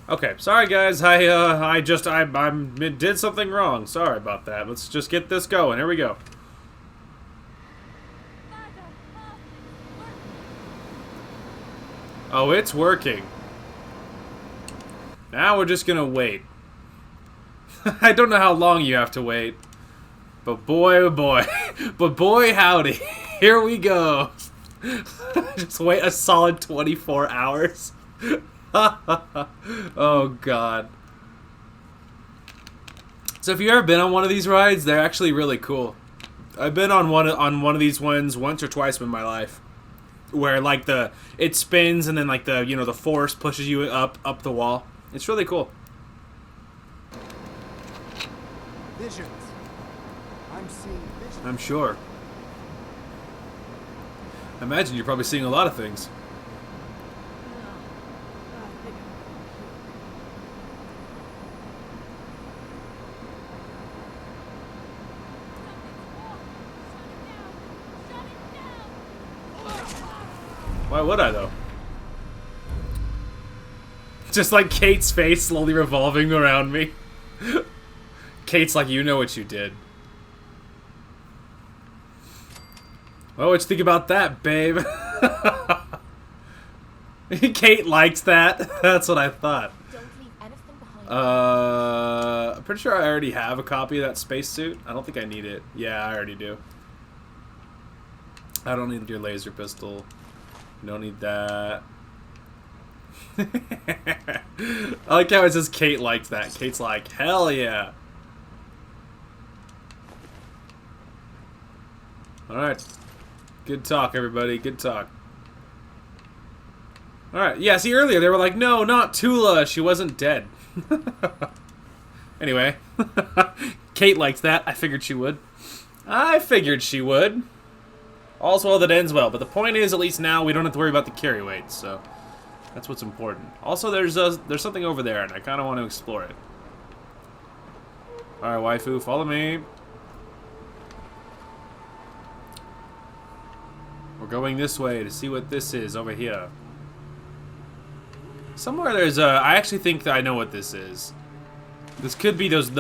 [SPEAKER 1] Okay, sorry guys, I did something wrong. Sorry about that. Let's just get this going. Here we go. Oh, it's working. Now we're just gonna wait. I don't know how long you have to wait. But boy, oh boy. But boy, howdy. Here we go. Just wait a solid 24 hours. Oh, God. So if you've ever been on one of these rides, they're actually really cool. I've been on one of these ones once or twice in my life. Where, like, it spins and then, like, the force pushes you up the wall. It's really cool.
[SPEAKER 6] Visions. I'm seeing visions.
[SPEAKER 1] I'm sure. I imagine you're probably seeing a lot of things. Why would I, though? Just like Kate's face slowly revolving around me. Kate's like, you know what you did. Well, what you think about that, babe? Kate likes that. That's what I thought.
[SPEAKER 4] Don't leave anything behind.
[SPEAKER 1] I'm pretty sure I already have a copy of that spacesuit. I don't think I need it. Yeah, I already do. I don't need your laser pistol. Don't need that. I like how it says Kate likes that. Kate's like, hell yeah. Alright. Good talk, everybody. Good talk. Alright. Yeah, see, earlier they were like, no, not Tula. She wasn't dead. Anyway. Kate likes that. I figured she would. I figured she would. All's well that ends well. But the point is, at least now, we don't have to worry about the carry weight, so... That's what's important. Also, there's something over there, and I kind of want to explore it. Alright, waifu, follow me. We're going this way to see what this is over here. Somewhere there's a... I actually think that I know what this is. This could be those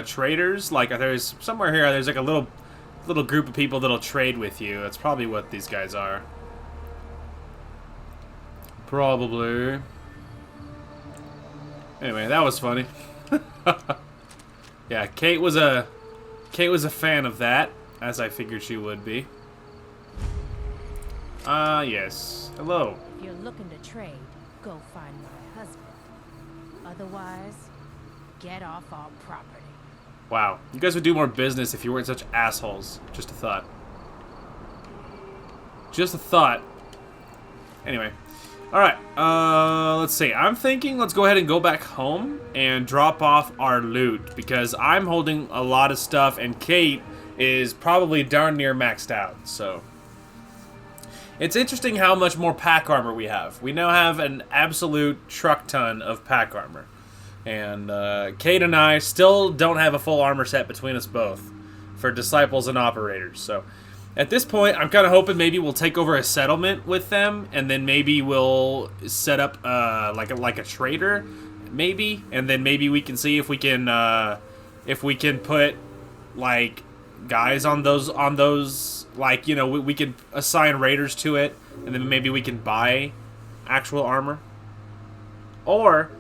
[SPEAKER 1] traders. Like, there's... Somewhere here, there's like a little group of people that'll trade with you. That's probably what these guys are. Probably. Anyway, that was funny. Yeah, Kate was a fan of that, as I figured she would be. Yes. Hello.
[SPEAKER 7] If you're looking to trade, go find my husband. Otherwise, get off our property.
[SPEAKER 1] Wow. You guys would do more business if you weren't such assholes. Just a thought. Just a thought. Anyway. Alright, let's see. I'm thinking let's go ahead and go back home and drop off our loot, because I'm holding a lot of stuff and Kate is probably darn near maxed out, so... It's interesting how much more pack armor we have. We now have an absolute truck ton of pack armor. And Kate and I still don't have a full armor set between us both for disciples and operators, so... At this point, I'm kind of hoping maybe we'll take over a settlement with them, and then maybe we'll set up like a trader, maybe, and then maybe we can see if we can put like guys on those like, you know, we could assign raiders to it, and then maybe we can buy actual armor, or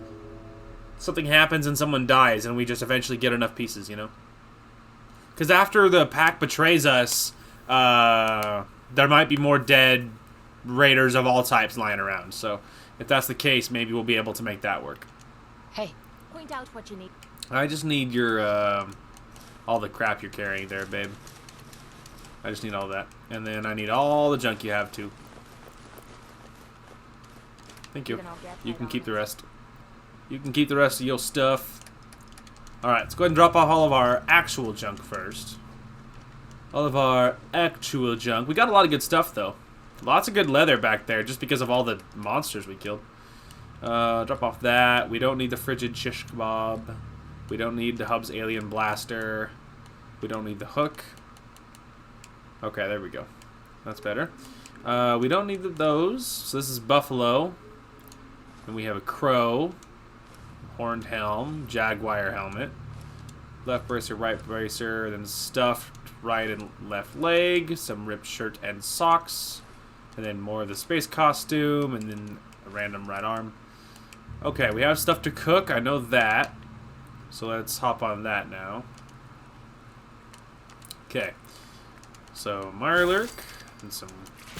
[SPEAKER 1] something happens and someone dies, and we just eventually get enough pieces, you know, because after the pack betrays us. There might be more dead raiders of all types lying around. So, if that's the case, maybe we'll be able to make that work.
[SPEAKER 4] Hey, point out what you need.
[SPEAKER 1] I just need your, all the crap you're carrying there, babe. I just need all that. And then I need all the junk you have, too. Thank you.
[SPEAKER 4] Then I'll get
[SPEAKER 1] You
[SPEAKER 4] right
[SPEAKER 1] can
[SPEAKER 4] on
[SPEAKER 1] keep
[SPEAKER 4] it.
[SPEAKER 1] the rest. You can keep the rest of your stuff. Alright, let's go ahead and drop off all of our actual junk first. All of our actual junk. We got a lot of good stuff, though. Lots of good leather back there, just because of all the monsters we killed. Drop off that. We don't need the frigid shish kebab. We don't need the Hub's alien blaster. We don't need the hook. Okay, there we go. That's better. We don't need those. So this is buffalo. And we have a crow. Horned helm. Jaguar helmet. Left bracer, right bracer. Then stuffed right and left leg. Some ripped shirt and socks. And then more of the space costume. And then a random right arm. Okay, we have stuff to cook. I know that. So let's hop on that now. Okay. So Mirelurk. And some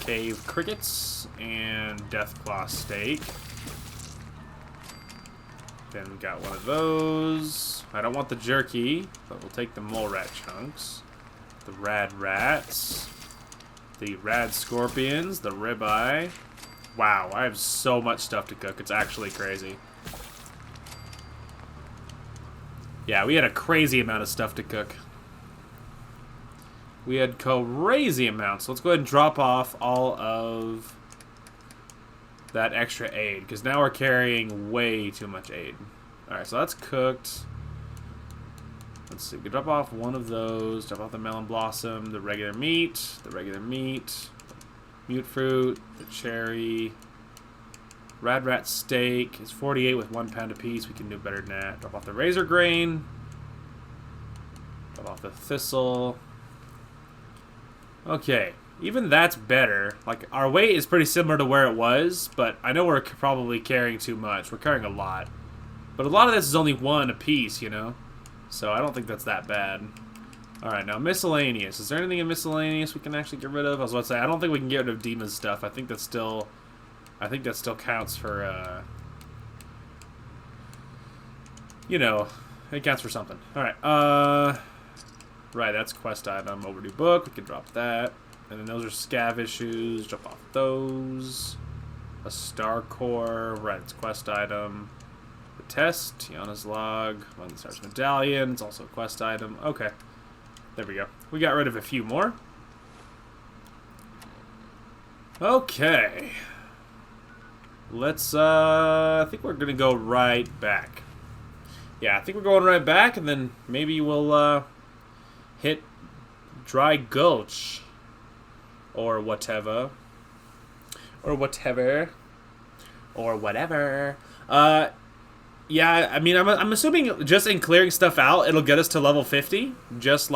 [SPEAKER 1] cave crickets. And deathclaw steak. Then we got one of those. I don't want the jerky, but we'll take the mole rat chunks. The rad rats. The rad scorpions. The ribeye. Wow, I have so much stuff to cook. It's actually crazy. Yeah, we had a crazy amount of stuff to cook. We had crazy amounts. So let's go ahead and drop off all of that extra aid, because now we're carrying way too much aid. Alright, so that's cooked. Let's see, we can drop off one of those, drop off the melon blossom, the regular meat, mute fruit, the cherry, rad rat steak. It's 48 with 1 pound apiece. We can do better than that. Drop off the razor grain, drop off the thistle. Okay. Even that's better. Like, our weight is pretty similar to where it was, but I know we're probably carrying too much. We're carrying a lot. But a lot of this is only 1 apiece, you know? So I don't think that's that bad. Alright, now miscellaneous. Is there anything in miscellaneous we can actually get rid of? I was about to say, I don't think we can get rid of Dima's stuff. I think that still counts for, you know, it counts for something. Alright, right, that's quest item. Overdue book. We can drop that. And then those are scav issues. Drop off those. A star core. Right, it's quest item. The test. Tiana's log. One of the stars medallion. It's also a quest item. Okay. There we go. We got rid of a few more. Okay. Let's, I think we're going to go right back. Yeah, I think we're going right back, and then maybe we'll, hit Dry Gulch. Or whatever. Or whatever. Or whatever. Yeah, I mean, I'm assuming just in clearing stuff out, it'll get us to level 50. Just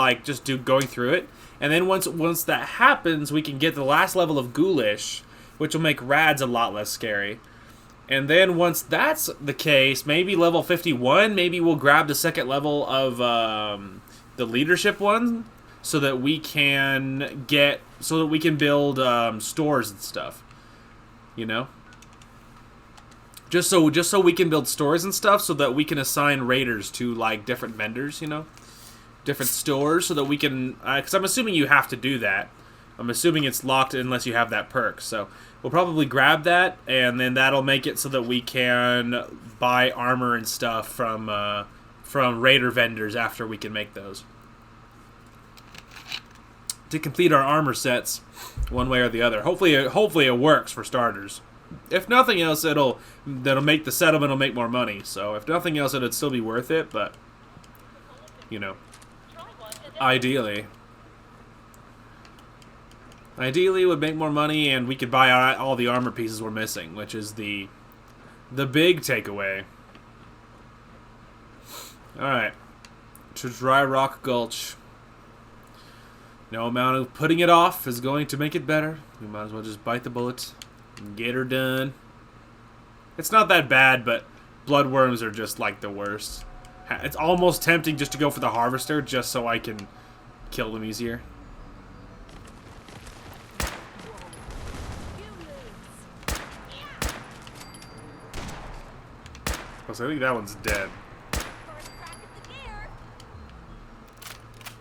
[SPEAKER 1] going through it. And then once that happens, we can get the last level of Ghoulish, which will make Rads a lot less scary. And then once that's the case, maybe level 51, maybe we'll grab the second level of the leadership one. So that we can build stores and stuff, you know. Just so we can build stores and stuff, so that we can assign raiders to like different vendors, you know, different stores, so that we can. Because I'm assuming you have to do that. I'm assuming it's locked unless you have that perk. So we'll probably grab that, and then that'll make it so that we can buy armor and stuff from raider vendors after we can make those. To complete our armor sets, one way or the other. Hopefully it works for starters. If nothing else, that'll make the settlement will make more money. So if nothing else, it'd still be worth it. But you know, ideally it would make more money, and we could buy all the armor pieces we're missing, which is the big takeaway. All right, to Dry Rock Gulch. No amount of putting it off is going to make it better. We might as well just bite the bullet and get her done. It's not that bad, but bloodworms are just like the worst. It's almost tempting just to go for the harvester just so I can kill them easier. So I think that one's dead.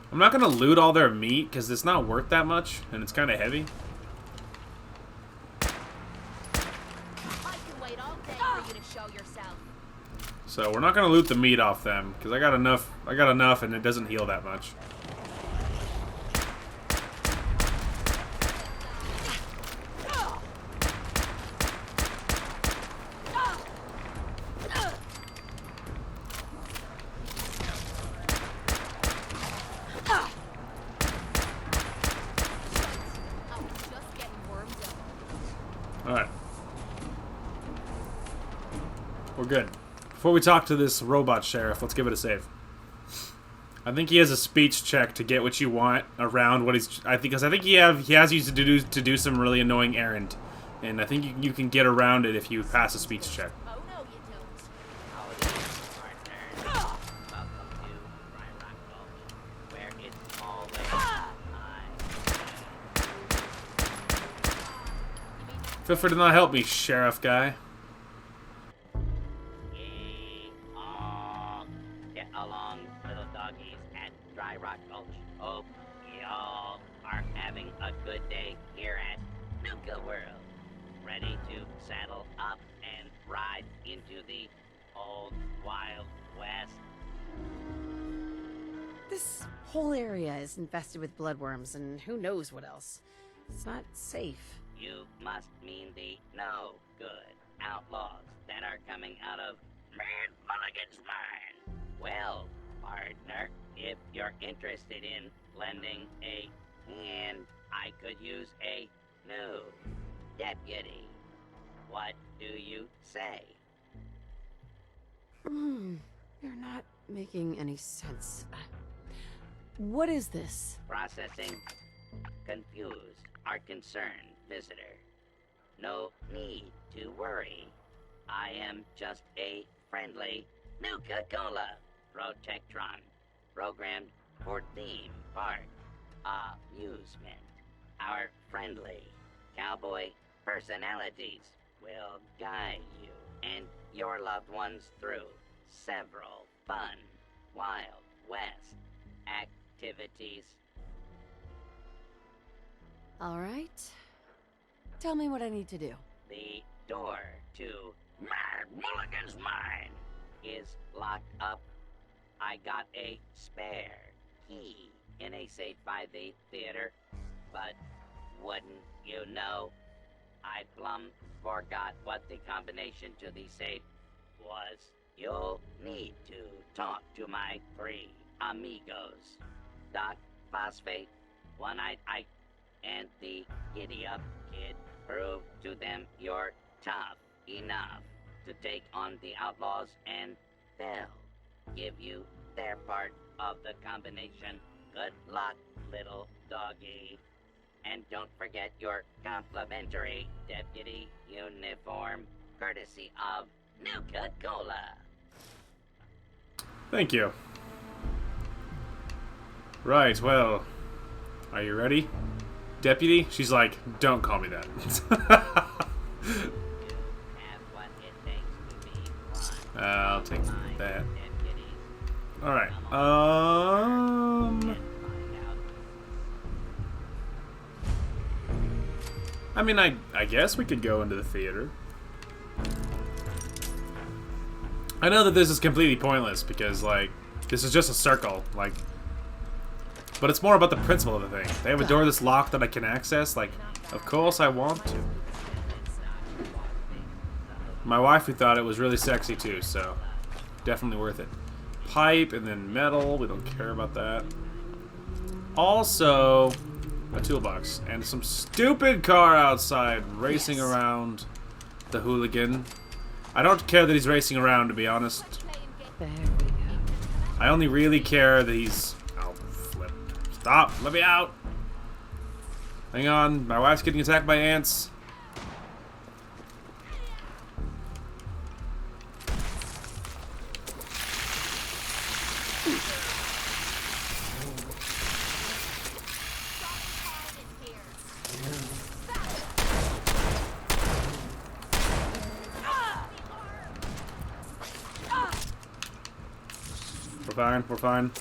[SPEAKER 1] I'm not going to loot all their meat because it's not worth that much and it's kind of heavy.
[SPEAKER 4] I can wait all
[SPEAKER 1] So we're not gonna loot the meat off them because I got enough. And it doesn't heal that much. Alright. We're good. Before we talk to this robot sheriff, let's give it a save. I think he has a speech check to get what you want around what he's... because I think he has you to do some really annoying errand. And I think you can get around it if you pass a speech check.
[SPEAKER 4] Oh, no, you don't.
[SPEAKER 8] Welcome to Dry Rock Gulch, where it's always high.
[SPEAKER 1] Feel free to not help me, sheriff guy.
[SPEAKER 8] Get along, little doggies, at Dry Rock Gulch. Hope y'all are having a good day here at Nuka World. Ready to saddle up and ride into the old Wild West.
[SPEAKER 2] This whole area is infested with bloodworms and who knows what else. It's not safe.
[SPEAKER 8] You must mean the no good outlaws that are coming out of Man Mulligan's mine. Well, partner, if you're interested in lending a hand, I could use a new deputy. What do you say?
[SPEAKER 2] You're not making any sense. What is this?
[SPEAKER 8] Processing. Confused. Are concerned, visitor. No need to worry. I am just a friendly Nuka-Cola Protectron, programmed for theme park amusement. Our friendly cowboy personalities will guide you and your loved ones through several fun Wild West activities.
[SPEAKER 2] All right. Tell me what I need to do.
[SPEAKER 8] The door to Mad Mulligan's mine is locked up. I got a spare key in a safe by the theater, but wouldn't you know, I plumb forgot what the combination to the safe was. You'll need to talk to my three amigos, Doc Phosphate, One-Eyed Ike, and the giddy-up kid. Prove to them you're tough enough to take on the outlaws, and they'll give you their part of the combination. Good luck, little doggy. And don't forget your complimentary deputy uniform, courtesy of Nuka-Cola.
[SPEAKER 1] Thank you. Right, well, are you ready, deputy? She's like, don't call me that.
[SPEAKER 8] Have what it takes to be one.
[SPEAKER 1] I'll take that.
[SPEAKER 8] Deputies.
[SPEAKER 1] Alright, I mean, I guess we could go into the theater. I know that this is completely pointless because, like, this is just a circle, like, but it's more about the principle of the thing. They have a door that's locked that I can access, like, of course I want to. My wife, who thought it was really sexy too, so definitely worth it. Pipe and then metal, we don't care about that. Also, a toolbox and some stupid car outside racing around the hooligan. I don't care that he's racing around, to be honest.
[SPEAKER 2] There we go.
[SPEAKER 1] I only really care that he's... Oh, flip. Stop! Let me out! Hang on, my wife's getting attacked by ants. We're fine, we're fine.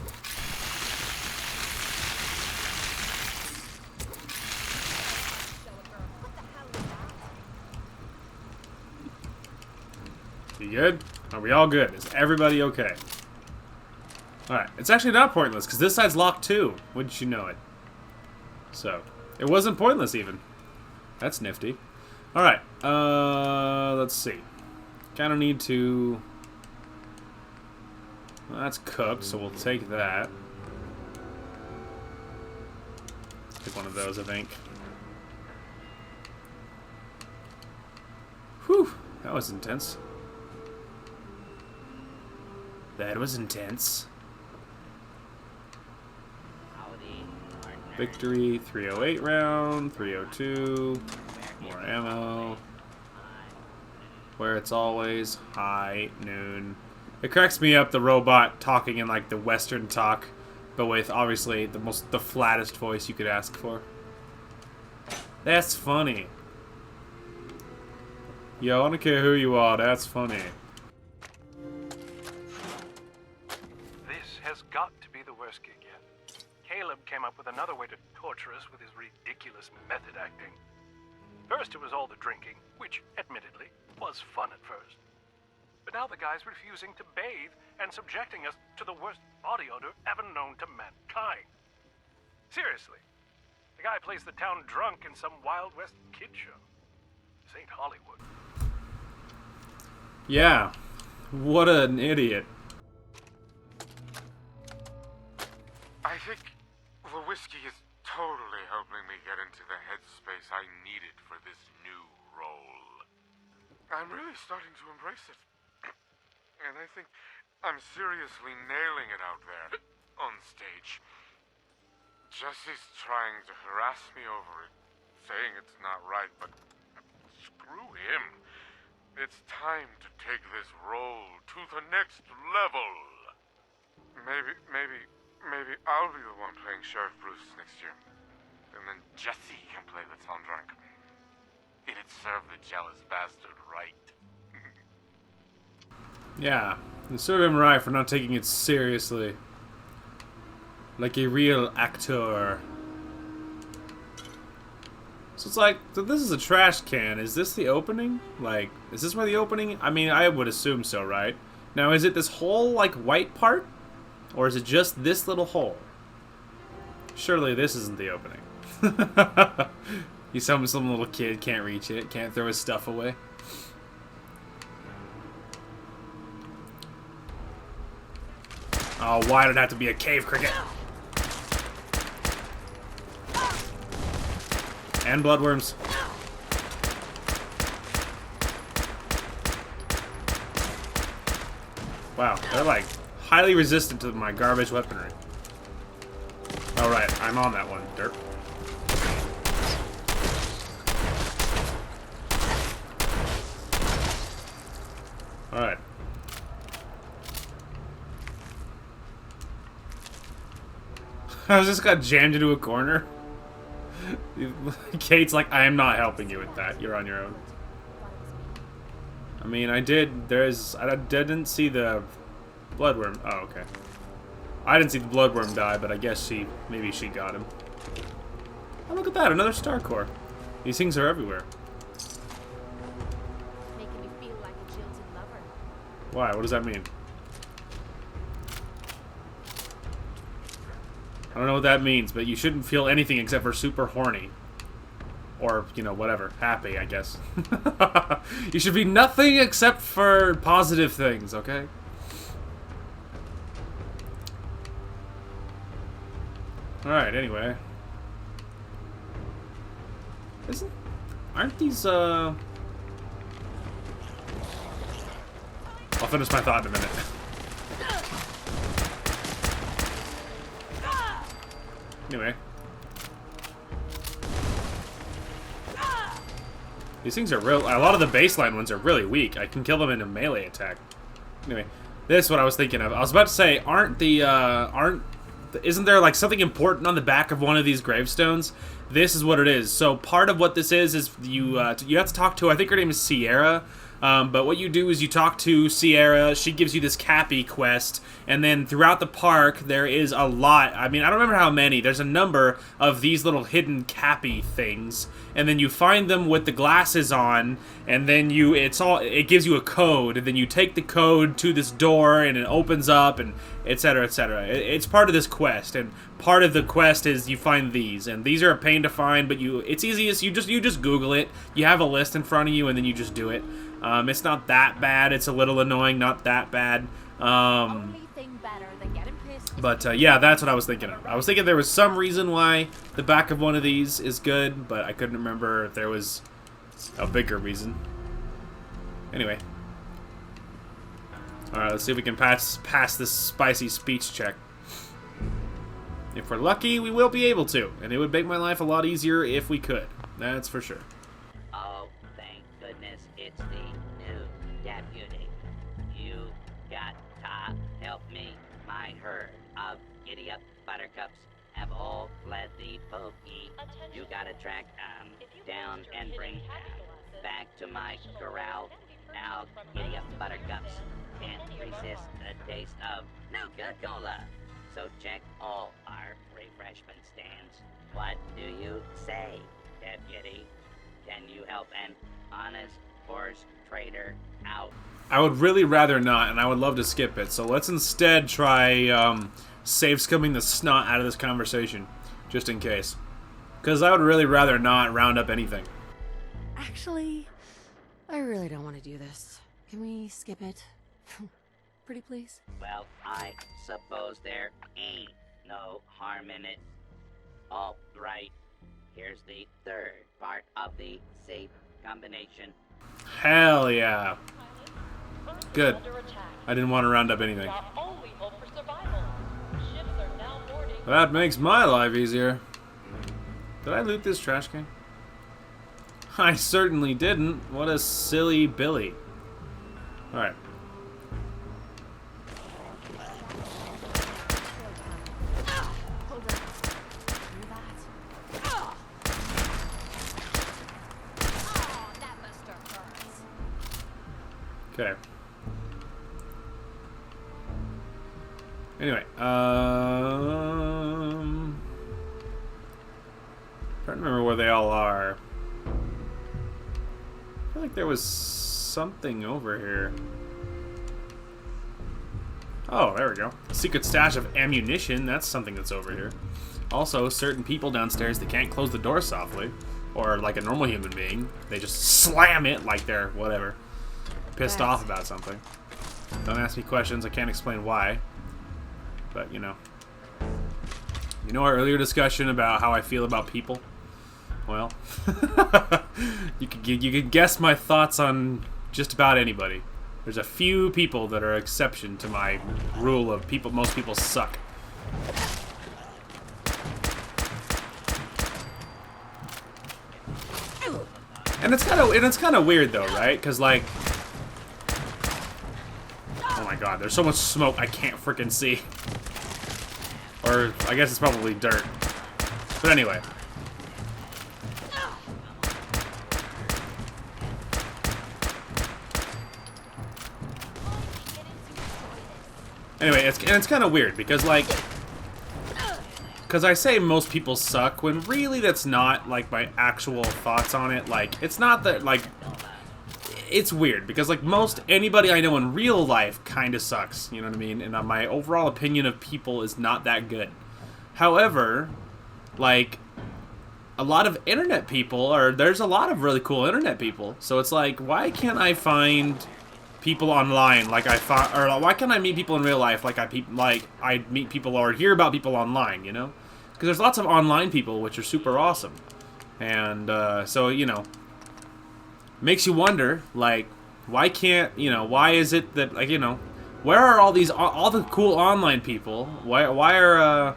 [SPEAKER 1] You good? Are we all good? Is everybody okay? Alright, it's actually not pointless, because this side's locked too. Wouldn't you know it? So, it wasn't pointless even. That's nifty. Alright, let's see. Kinda need to... Well, that's cooked, so we'll take that. Take one of those, I think. Whew, that was intense. That was intense. Victory, 308 round, 302, more ammo. Where it's always high noon. It cracks me up, the robot talking in like the Western talk, but with obviously the flattest voice you could ask for. That's funny. Yo, I don't care who you are, that's funny.
[SPEAKER 9] This has got to be the worst gig yet. Caleb came up with another way to torture us with his ridiculous method acting. First it was all the drinking, which, admittedly, was fun at first. But now the guy's refusing to bathe and subjecting us to the worst body odor ever known to mankind. Seriously, the guy plays the town drunk in some Wild West kid show. This ain't Hollywood.
[SPEAKER 1] Yeah, what an idiot.
[SPEAKER 10] I think the whiskey is totally helping me get into the headspace I needed for this new role. I'm really starting to embrace it. And I think I'm seriously nailing it out there, on stage. Jesse's trying to harass me over it, saying it's not right, but screw him. It's time to take this role to the next level. Maybe I'll be the one playing Sheriff Bruce next year. And then Jesse can play the town drunk. It'd serve the jealous bastard right.
[SPEAKER 1] Yeah, and serve him right for not taking it seriously. Like a real actor. So it's like, so this is a trash can. Is this the opening? Like, is this where the opening? I mean, I would assume so, right? Now, is it this whole, like, white part? Or is it just this little hole? Surely this isn't the opening. Some little kid can't reach it, can't throw his stuff away. Oh, why did it have to be a cave cricket? And bloodworms. Wow, they're like highly resistant to my garbage weaponry. Alright, I'm on that one, derp. Alright. I just got jammed into a corner. Kate's like, I am not helping you with that. You're on your own. I mean, I didn't see the bloodworm. Oh, okay. I didn't see the bloodworm die, but I guess maybe she got him. Oh, look at that, another star core. These things are everywhere.
[SPEAKER 4] Making me feel like a jilted lover.
[SPEAKER 1] Why? What does that mean? I don't know what that means, but you shouldn't feel anything except for super horny. Or, you know, whatever. Happy, I guess. You should be nothing except for positive things, okay? Alright, anyway. Aren't these, I'll finish my thought in a minute. Anyway. These things are real. A lot of the baseline ones are really weak. I can kill them in a melee attack. Anyway, this is what I was thinking of. I was about to say, isn't there like something important on the back of one of these gravestones? This is what it is. So part of what this is you have to talk to, I think her name is Sierra. But what you do is you talk to Sierra. She gives you this Cappy quest, and then throughout the park there is a lot. I mean, I don't remember how many. There's a number of these little hidden Cappy things, and then you find them with the glasses on, and then it gives you a code, and then you take the code to this door, and it opens up, and etc. etc. It's part of this quest, and part of the quest is you find these, and these are a pain to find, but it's easiest. You just Google it. You have a list in front of you, and then you just do it. It's not that bad. It's a little annoying, not that bad. But yeah, that's what I was thinking of. I was thinking there was some reason why the back of one of these is good, but I couldn't remember if there was a bigger reason. Anyway. Alright, let's see if we can pass this spicy speech check. If we're lucky, we will be able to, and it would make my life a lot easier if we could. That's for sure.
[SPEAKER 8] Oh, thank goodness it's the new deputy. You got to help me. My herd of idiot buttercups have all fled the pokey. You gotta track them down and bring them back to my corral. Now, idiot buttercups can't resist the taste of Nuka-Cola. So check all our refreshment stands. What do you say, deputy? Can you help an honest horse trader out?
[SPEAKER 1] I would really rather not, and I would love to skip it. So let's instead try save scumming the snot out of this conversation, just in case. Because I would really rather not round up anything.
[SPEAKER 2] Actually, I really don't want to do this. Can we skip it? Pretty please?
[SPEAKER 8] Well, I suppose there ain't no harm in it. All right, here's the third part of the safe combination.
[SPEAKER 1] Hell yeah. Good. I didn't want to round up anything. That makes my life easier. Did I loot this trash can? I certainly didn't. What a silly Billy. Alright. Okay. Anyway, trying to remember where they all are. I feel like there was something over here. Oh, there we go. Secret stash of ammunition. That's something that's over here. Also, certain people downstairs that can't close the door softly, or like a normal human being. They just slam it like they're whatever. Pissed off about something. Don't ask me questions. I can't explain why. But, you know our earlier discussion about how I feel about people? Well, you can guess my thoughts on just about anybody. There's a few people that are an exception to my rule of most people suck. And it's kind of weird though, right? Cuz like oh my god, there's so much smoke I can't freaking see. Or I guess it's probably dirt. But anyway. Anyway, it's kind of weird because like I say most people suck when really that's not like my actual thoughts on it. Like it's not that like it's weird because like most anybody I know in real life kind of sucks, you know what I mean? And my overall opinion of people is not that good. However, like a lot of internet people there's a lot of really cool internet people. So it's like why can't I find people online like I thought, or why can't I meet people in real life like I meet people or hear about people online, you know? Because there's lots of online people which are super awesome. And so, you know, makes you wonder, like, why can't, you know, why is it that, like, you know, where are all the cool online people? Why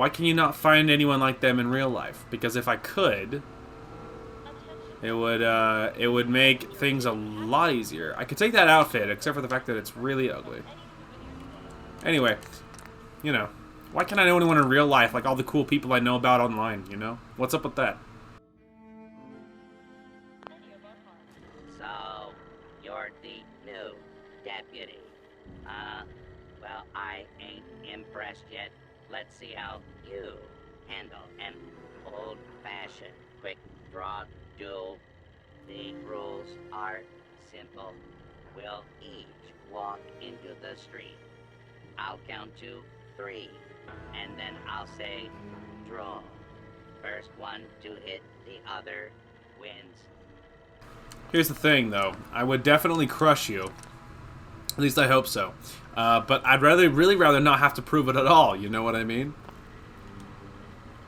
[SPEAKER 1] can you not find anyone like them in real life? Because if I could, it would make things a lot easier. I could take that outfit, except for the fact that it's really ugly. Anyway, you know, why can't I know anyone in real life like all the cool people I know about online, you know? What's up with that?
[SPEAKER 8] So, let's see how you handle an old-fashioned quick draw duel. The rules are simple. We'll each walk into the street. I'll count to 3, and then I'll say, draw. First one to hit the other wins.
[SPEAKER 1] Here's the thing, though. I would definitely crush you. At least I hope so. But I'd really rather not have to prove it at all. You know what I mean?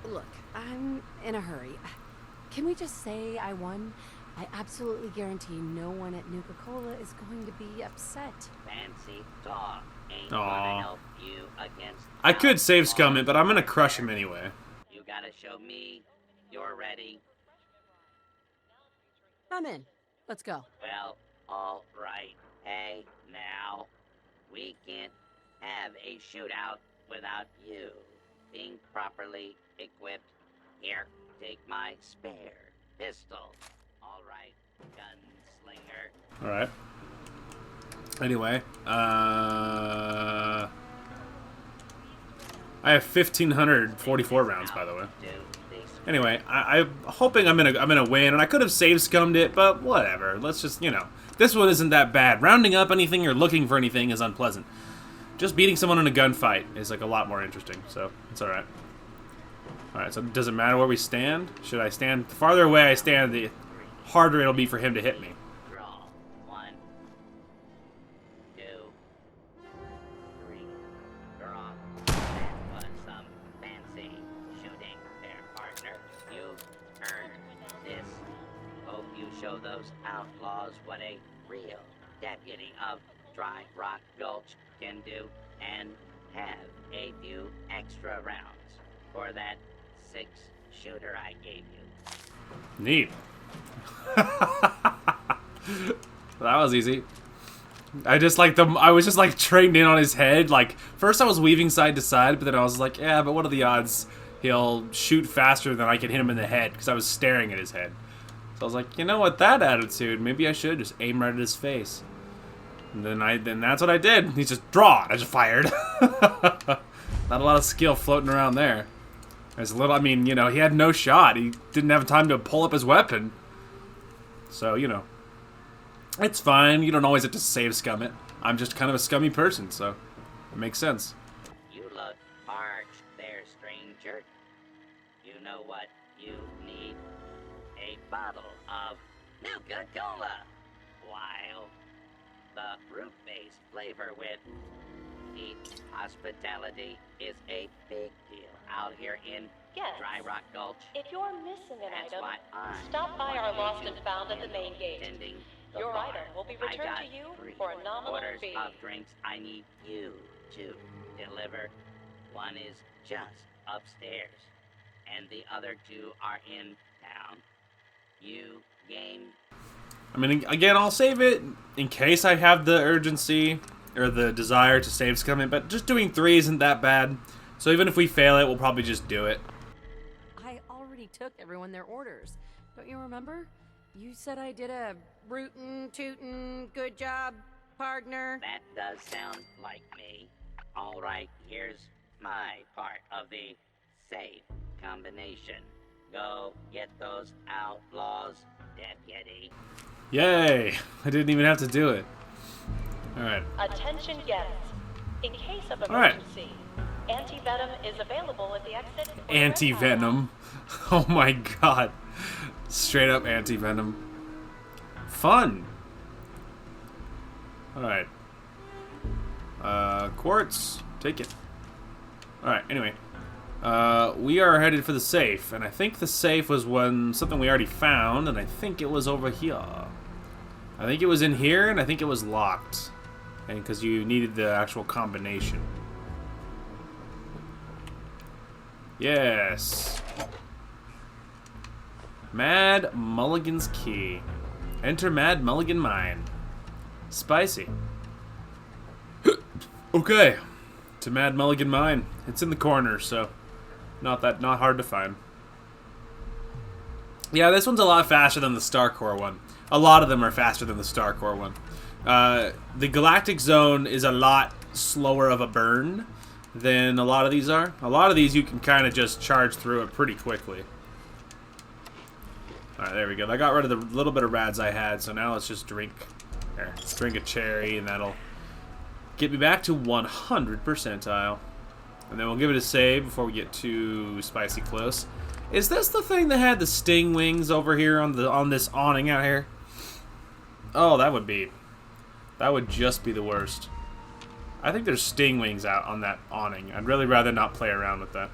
[SPEAKER 2] Look, I'm in a hurry. Can we just say I won? I absolutely guarantee no one at Nuka-Cola is going to be upset.
[SPEAKER 8] Fancy talk. Ain't
[SPEAKER 1] Aw.
[SPEAKER 8] gonna help you against
[SPEAKER 1] I could save
[SPEAKER 8] outlaws.
[SPEAKER 1] scum it, but I'm gonna crush him anyway.
[SPEAKER 8] You gotta show me you're ready.
[SPEAKER 2] I'm in. Let's go.
[SPEAKER 8] Well, all right. Hey, now, we can't have a shootout without you being properly equipped. Here, take my spare pistol. All right, gunslinger.
[SPEAKER 1] Alright. Anyway, I have 1,544 rounds, by the way. Anyway, I'm hoping I'm gonna win, and I could have save scummed it, but whatever. Let's just, this one isn't that bad. Rounding up anything or looking for anything is unpleasant. Just beating someone in a gunfight is like a lot more interesting, so it's alright. Alright, so does it matter where we stand? Should I stand? The farther away I stand, the harder it'll be for him to hit me.
[SPEAKER 8] Draw. 1, 2, 3. Draw. That was some fancy shooting there, partner. You've earned this. Hope you show those outlaws what a real deputy of Dry Rock Gulch can do, and have a few extra rounds for that 6-shooter I gave you.
[SPEAKER 1] Neat. That was easy. I was just like trained in on his head. Like, first I was weaving side to side, but then I was like, yeah, but what are the odds he'll shoot faster than I can hit him in the head? Because I was staring at his head. So I was like, you know what, that attitude, maybe I should just aim right at his face. And then that's what I did. He just draw. I just fired. Not a lot of skill floating around there. There's a little. I mean, he had no shot. He didn't have time to pull up his weapon. So it's fine. You don't always have to save scum it. I'm just kind of a scummy person, so it makes sense.
[SPEAKER 8] You look parched there, stranger. You know what you need? A bottle of Nuka-Cola. While the fruit-based flavor with heat hospitality is a big deal out here in Dry Rock Gulch.
[SPEAKER 11] If you're missing an
[SPEAKER 8] That's
[SPEAKER 11] item,
[SPEAKER 8] why I
[SPEAKER 11] stop by our
[SPEAKER 8] want
[SPEAKER 11] lost
[SPEAKER 8] you
[SPEAKER 11] and found at the main gate.
[SPEAKER 8] tending the
[SPEAKER 11] Your
[SPEAKER 8] bar.
[SPEAKER 11] item will be
[SPEAKER 8] I
[SPEAKER 11] returned
[SPEAKER 8] got
[SPEAKER 11] to you
[SPEAKER 8] 3
[SPEAKER 11] for a nominal
[SPEAKER 8] orders
[SPEAKER 11] fee.
[SPEAKER 8] of drinks I need you to deliver. One is just upstairs, and the other 2 are in town. You game?
[SPEAKER 1] I mean, again, I'll save it in case I have the urgency or the desire to save scum it, but just doing 3 isn't that bad. So even if we fail it, we'll probably just do it.
[SPEAKER 2] I already took everyone their orders. Don't you remember? You said I did a rootin', tootin', good job, partner.
[SPEAKER 8] That does sound like me. All right, here's my part of the safe combination. Go get those outlaws, deputy.
[SPEAKER 1] Yay! I didn't even have to do it. Alright.
[SPEAKER 11] Attention guests. In case of
[SPEAKER 1] All right.
[SPEAKER 11] emergency, anti-venom is available at the exit. for
[SPEAKER 1] Anti-venom. Oh my god. Straight up anti-venom. Fun. Alright. Quartz. Take it. Alright, anyway. We are headed for the safe, and I think the safe was something we already found, and I think it was over here. I think it was in here, and I think it was locked. And because you needed the actual combination. Yes. Mad Mulligan's Key. Enter Mad Mulligan Mine. Spicy. Okay. To Mad Mulligan Mine. It's in the corner, so not hard to find. Yeah, this one's a lot faster than the Starcore one. A lot of them are faster than the Starcore one. The Galactic Zone is a lot slower of a burn, than a lot of these are. A lot of these you can kind of just charge through it pretty quickly. Alright, there we go. I got rid of the little bit of rads I had, so now let's just drink. Here, let's drink a cherry, and that'll get me back to 100 percentile. And then we'll give it a save before we get too spicy close. Is this the thing that had the sting wings over here on this awning out here? Oh, that would just be the worst. I think there's sting wings out on that awning. I'd really rather not play around with that.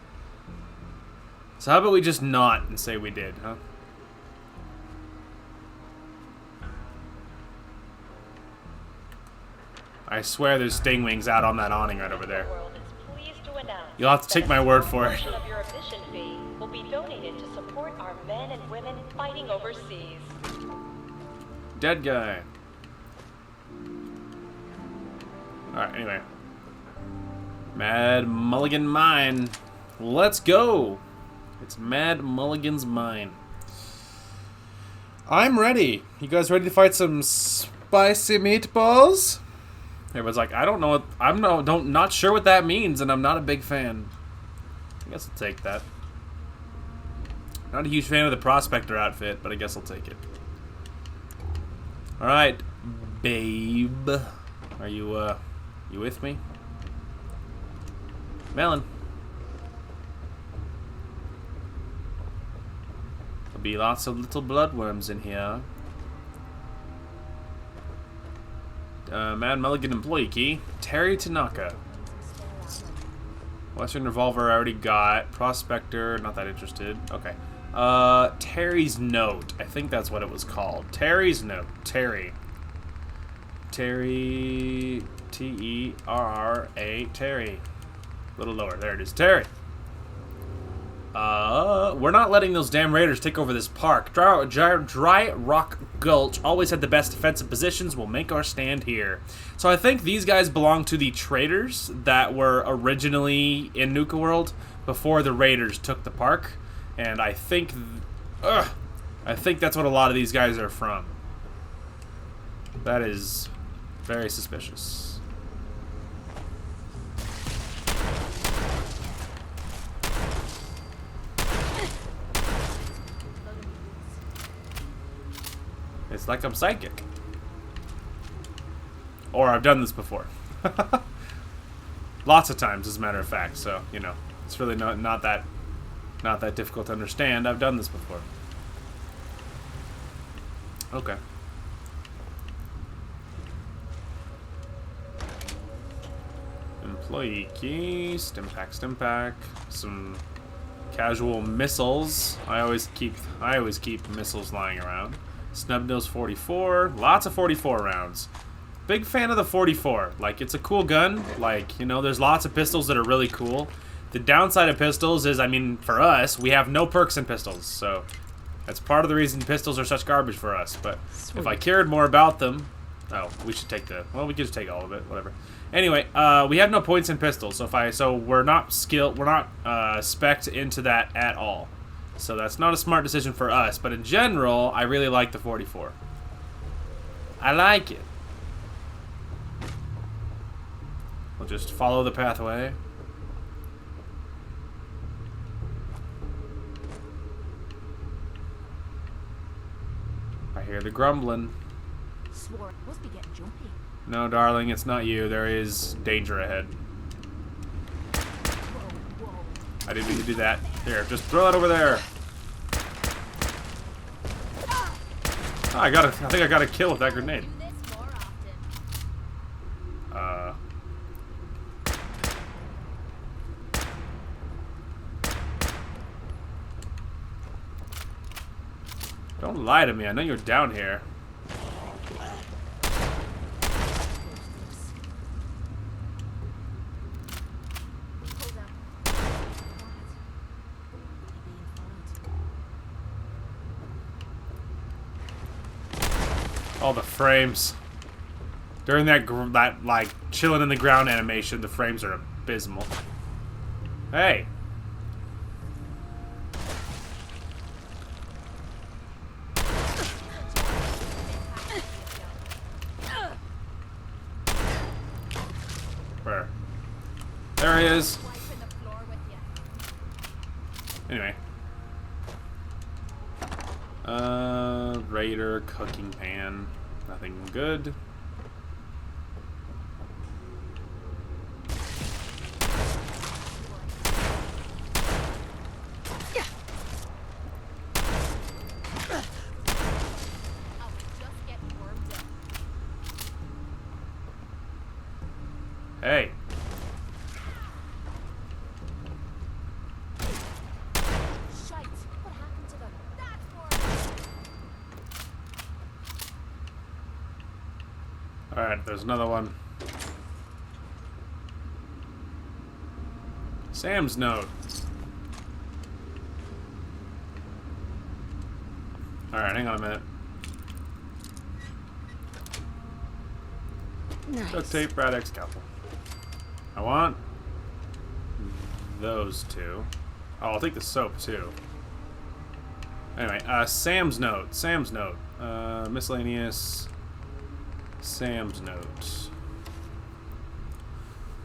[SPEAKER 1] So how about we just not and say we did, huh? I swear there's sting wings out on that awning right over there. You'll have to take my word for it.
[SPEAKER 11] Of your admission fee will be donated to support our men and women fighting overseas.
[SPEAKER 1] Dead guy. Alright, anyway. Mad Mulligan Mine. Let's go! It's Mad Mulligan's Mine. I'm ready. You guys ready to fight some spicy meatballs? Everyone's like, I don't know what not sure what that means, and I'm not a big fan. I guess I'll take that. Not a huge fan of the Prospector outfit, but I guess I'll take it. Alright, babe. Are you with me? Melon. There'll be lots of little bloodworms in here. Mad Mulligan employee key. Terry Tanaka. Western Revolver I already got. Prospector, not that interested. Okay. Terry's Note. I think that's what it was called. Terry's Note. Terry. Terry. T-E-R-R-A. Terry. A little lower. There it is. Terry. We're not letting those damn raiders take over this park. Dry Rock Gulch always had the best defensive positions. We'll make our stand here. So I think these guys belong to the traders that were originally in Nuka World before the raiders took the park. And I think that's what a lot of these guys are from. That is very suspicious. It's like I'm psychic. Or I've done this before. Lots of times, as a matter of fact. So, you know, it's really not that difficult to understand. I've done this before. Okay. Employee key, stim pack, some casual missiles. I always keep missiles lying around. Snubnose 44, lots of 44 rounds. Big fan of the 44. Like, it's a cool gun. Like, you know, there's lots of pistols that are really cool. The downside of pistols is, I mean, for us, we have no perks in pistols, so that's part of the reason pistols are such garbage for us. But Sweet. If I cared more about them, oh, we should take we could just take all of it, whatever. Anyway, we have no points in pistols, so we're not spec'd into that at all. So that's not a smart decision for us, but in general, I really like the 44. I like it. We'll just follow the pathway. I hear the grumbling.
[SPEAKER 7] Swore it must be getting jumpy.
[SPEAKER 1] No, darling, it's not you. There is danger ahead. I didn't mean to do that. Here, just throw it over there. Oh, I think I got a kill with that grenade. Don't lie to me. I know you're down here. All the frames. During that like chilling in the ground animation, the frames are abysmal. Hey. Where? There he is. Anyway. Raider, cooking pan. Nothing good. Hey. Alright, there's another one. Sam's note. Alright, hang on a minute.
[SPEAKER 2] Nice.
[SPEAKER 1] Duct tape, Radix, scalpel. I want those two. Oh, I'll take the soap too. Anyway, Sam's note. Sam's note. Miscellaneous. Sam's note.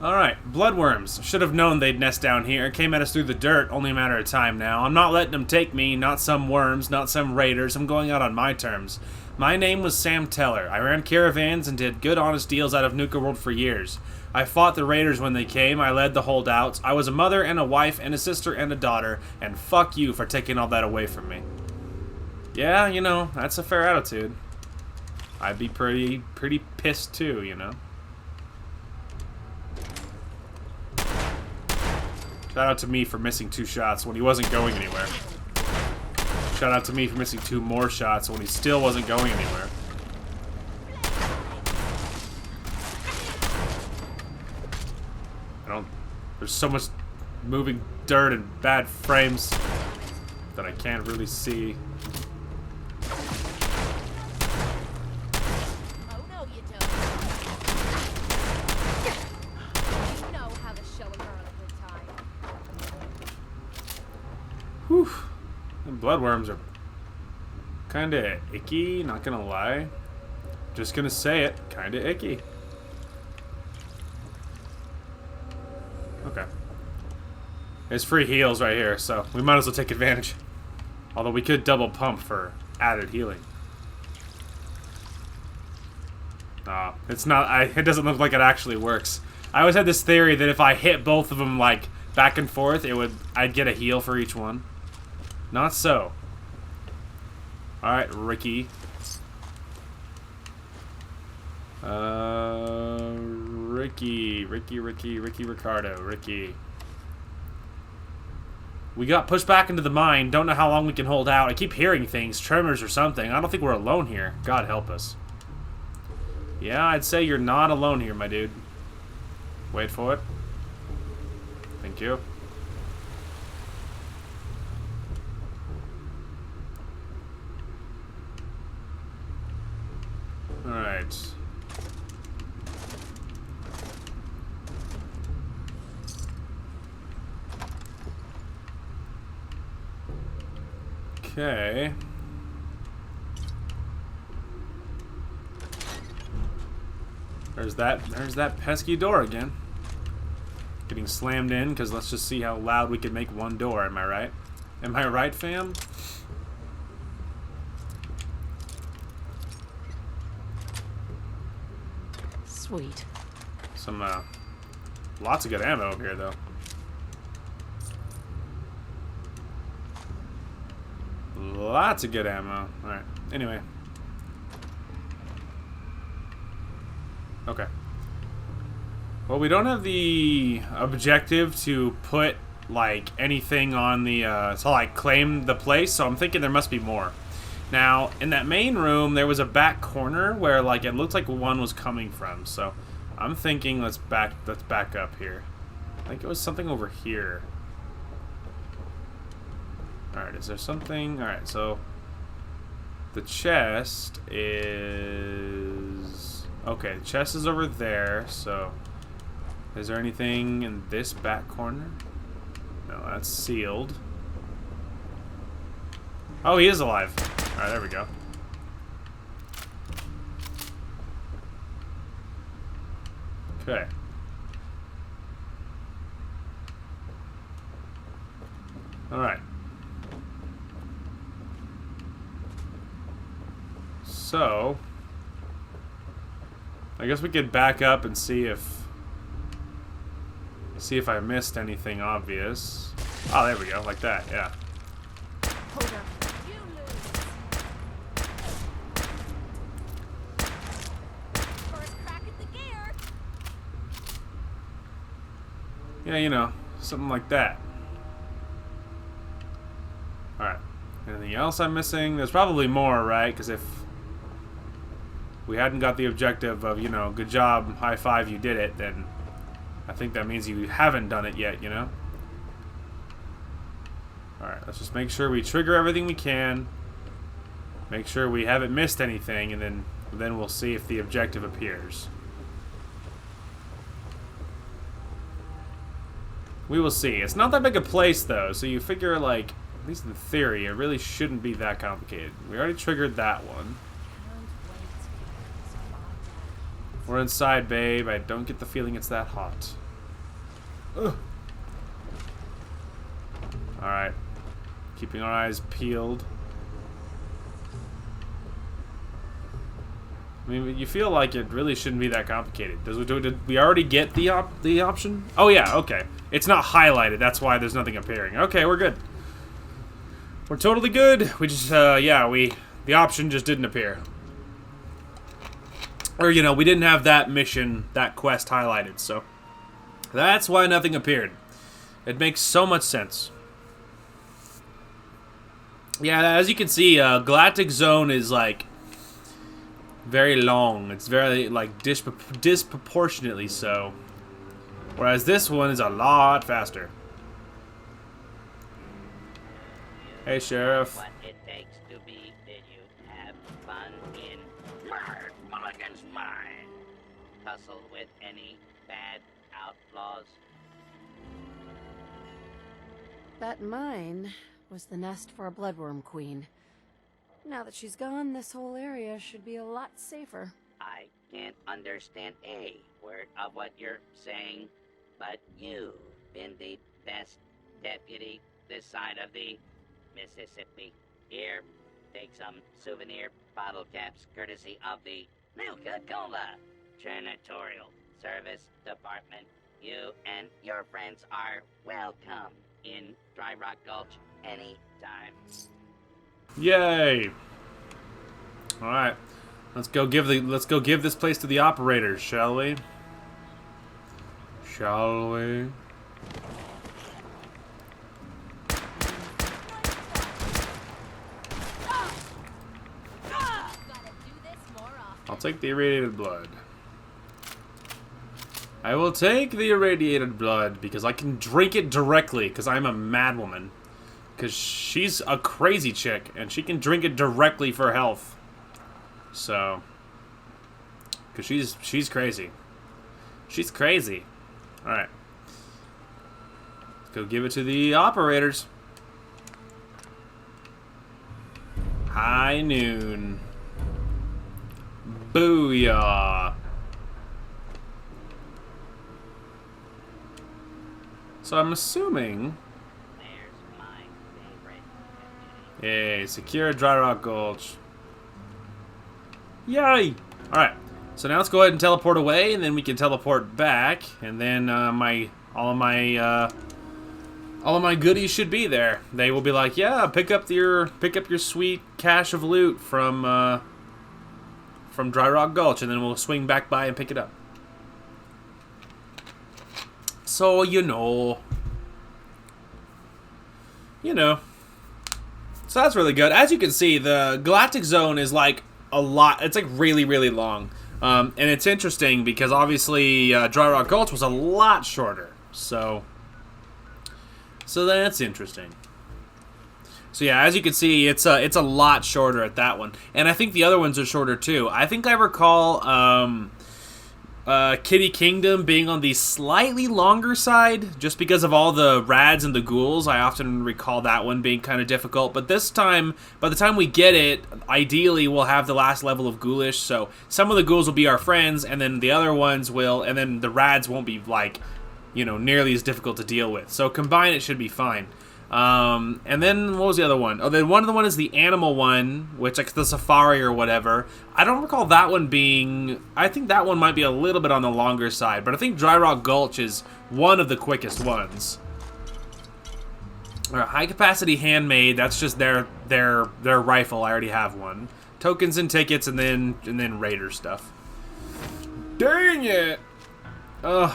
[SPEAKER 1] Alright, bloodworms. Should have known they'd nest down here. Came at us through the dirt, only a matter of time now. I'm not letting them take me, not some worms, not some raiders. I'm going out on my terms. My name was Sam Teller. I ran caravans and did good honest deals out of Nuka World for years. I fought the raiders when they came, I led the holdouts. I was a mother and a wife and a sister and a daughter, and fuck you for taking all that away from me. Yeah, you know, that's a fair attitude. I'd be pretty pissed too, you know. Shout out to me for missing 2 shots when he wasn't going anywhere. Shout out to me for missing 2 more shots when he still wasn't going anywhere. There's so much moving dirt and bad frames that I can't really see.
[SPEAKER 4] Oh no, you don't. You know how to show a girl a good time.
[SPEAKER 1] Whew. And bloodworms are kinda icky, not gonna lie. Just gonna say it, kinda icky. Okay. There's free heals right here, so we might as well take advantage. Although we could double pump for added healing. It's not. It doesn't look like it actually works. I always had this theory that if I hit both of them like back and forth, I'd get a heal for each one. Not so. All right, Ricky. Ricky Ricardo. Ricky. We got pushed back into the mine. Don't know how long we can hold out. I keep hearing things, tremors or something. I don't think we're alone here. God help us. Yeah, I'd say you're not alone here, my dude. Wait for it. Thank you. Alright. Okay. There's that pesky door again. Getting slammed in, because let's just see how loud we can make one door, am I right? Am I right, fam?
[SPEAKER 2] Sweet.
[SPEAKER 1] Some, lots of good ammo over here, though. Lots of good ammo. Alright, anyway. Okay. Well, we don't have the objective to put, like, anything on the, to, like, claim the place, so I'm thinking there must be more. Now, in that main room, there was a back corner where, like, it looked like one was coming from, so I'm thinking let's back up here. I think it was something over here. Alright, is there something? Alright, so the chest is... Okay, the chest is over there, so is there anything in this back corner? No, that's sealed. Oh, he is alive. Alright, there we go. Okay. Alright. So, I guess we could back up and see if I missed anything obvious. Oh, there we go, like that, yeah.
[SPEAKER 2] Hold up.
[SPEAKER 4] You lose. First crack at the gear.
[SPEAKER 1] Yeah, you know, something like that. Alright. Anything else I'm missing? There's probably more, right? Because if we hadn't got the objective of, you know, good job, high five, you did it, then I think that means you haven't done it yet, you know? Alright, let's just make sure we trigger everything we can. Make sure we haven't missed anything, and then we'll see if the objective appears. We will see. It's not that big a place, though, so you figure, like, at least in theory, it really shouldn't be that complicated. We already triggered that one. We're inside, babe. I don't get the feeling it's that hot. Ugh. Alright. Keeping our eyes peeled. I mean, you feel like it really shouldn't be that complicated. Did we already get the option? Oh yeah, okay. It's not highlighted, that's why there's nothing appearing. Okay, we're good. We're totally good. We just, the option just didn't appear. Or, you know, we didn't have that mission, that quest highlighted, so that's why nothing appeared. It makes so much sense. Yeah, as you can see, Galactic Zone is, like, very long. It's very, like, disproportionately so. Whereas this one is a lot faster. Hey, Sheriff.
[SPEAKER 8] What it takes to be, did you have fun in Mulligan's mine? Tussle with any bad outlaws?
[SPEAKER 2] That mine was the nest for a bloodworm queen. Now that she's gone, this whole area should be a lot safer.
[SPEAKER 8] I can't understand a word of what you're saying, but you've been the best deputy this side of the Mississippi. Here, take some souvenir bottle caps courtesy of the Nuka-Cola Janitorial Service Department. You and your friends are welcome in Dry Rock Gulch anytime.
[SPEAKER 1] Yay! All right, let's go give this place to the operators, shall we? Shall we? I'll take the irradiated blood. I will take the irradiated blood because I can drink it directly because I'm a mad woman. Because she's a crazy chick and she can drink it directly for health. So, because she's crazy. She's crazy. All right. Let's go give it to the operators. High noon. Booyah. So I'm assuming... Yay, secure Dry Rock Gulch. Yay! Alright, so now let's go ahead and teleport away, and then we can teleport back, and then all of my goodies should be there. They will be like, yeah, pick up your sweet cache of loot from Dry Rock Gulch, and then we'll swing back by and pick it up. So, you know. So that's really good. As you can see, the Galactic Zone is like a lot. It's like really, really long. And it's interesting because obviously Dry Rock Gulch was a lot shorter. So that's interesting. So yeah, as you can see, it's a lot shorter at that one. And I think the other ones are shorter too. I think I recall Kitty Kingdom being on the slightly longer side, just because of all the rads and the ghouls. I often recall that one being kind of difficult, but this time, by the time we get it, ideally we'll have the last level of ghoulish, so some of the ghouls will be our friends, and then the other ones will, and then the rads won't be, like, you know, nearly as difficult to deal with. So combined, it should be fine. And then what was the other one? Oh, then one of the one is the animal one, which like the safari or whatever. I don't recall that one being. I think that one might be a little bit on the longer side, but I think Dry Rock Gulch is one of the quickest ones. High capacity handmade. That's just their rifle. I already have one. Tokens and tickets, and then Raider stuff. Dang it! Ugh.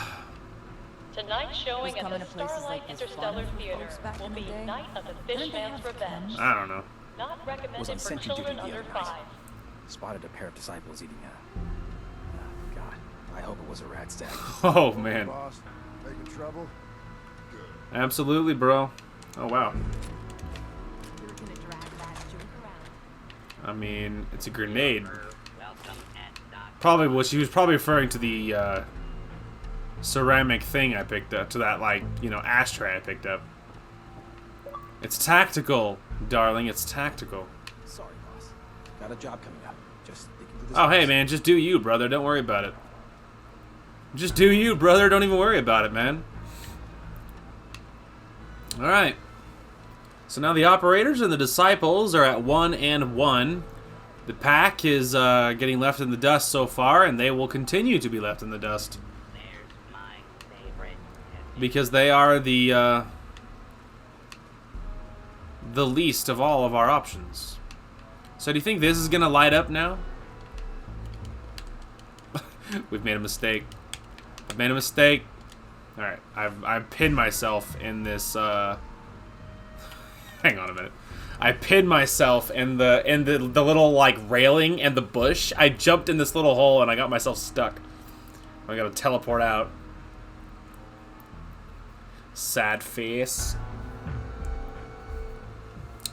[SPEAKER 11] Tonight's showing at the Starlight Interstellar Theater will be Night of the Fishman's Revenge.
[SPEAKER 1] I don't know.
[SPEAKER 11] Not recommended for children under 5.
[SPEAKER 6] Spotted a pair of disciples eating God, I hope it was a rat's den.
[SPEAKER 1] Oh man.
[SPEAKER 12] Boss, making trouble? Good.
[SPEAKER 1] Absolutely, bro. Oh wow.
[SPEAKER 2] You're gonna drag that joke around.
[SPEAKER 1] I mean, it's a grenade. Probably what she was probably referring to the ceramic thing I picked up, to that, like, you know, ashtray I picked up. It's tactical, darling. It's tactical.
[SPEAKER 6] Sorry, boss. Got a job coming up. Just thinking through this.
[SPEAKER 1] Oh, hey, man. Just do you, brother. Don't worry about it. Just do you, brother. Don't even worry about it, man. All right. So now the operators and the disciples are at 1 and 1. The pack is getting left in the dust so far, and they will continue to be left in the dust. Because they are the least of all of our options. So do you think this is going to light up now? We've made a mistake. I've made a mistake. Alright, I've pinned myself in this, hang on a minute. I pinned myself in the little, like, railing and the bush. I jumped in this little hole and I got myself stuck. I gotta teleport out. Sad face.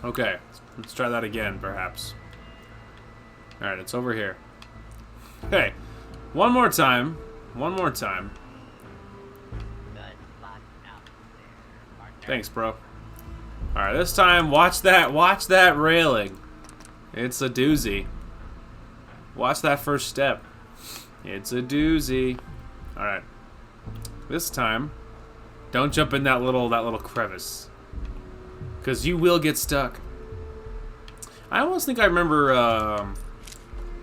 [SPEAKER 1] Okay, let's try that again, perhaps. Alright, it's over here. Okay, one more time. One more time. Thanks, bro. Alright, this time, watch that railing. It's a doozy. Watch that first step. It's a doozy. Alright. This time, don't jump in that little crevice. Because you will get stuck. I almost think I remember,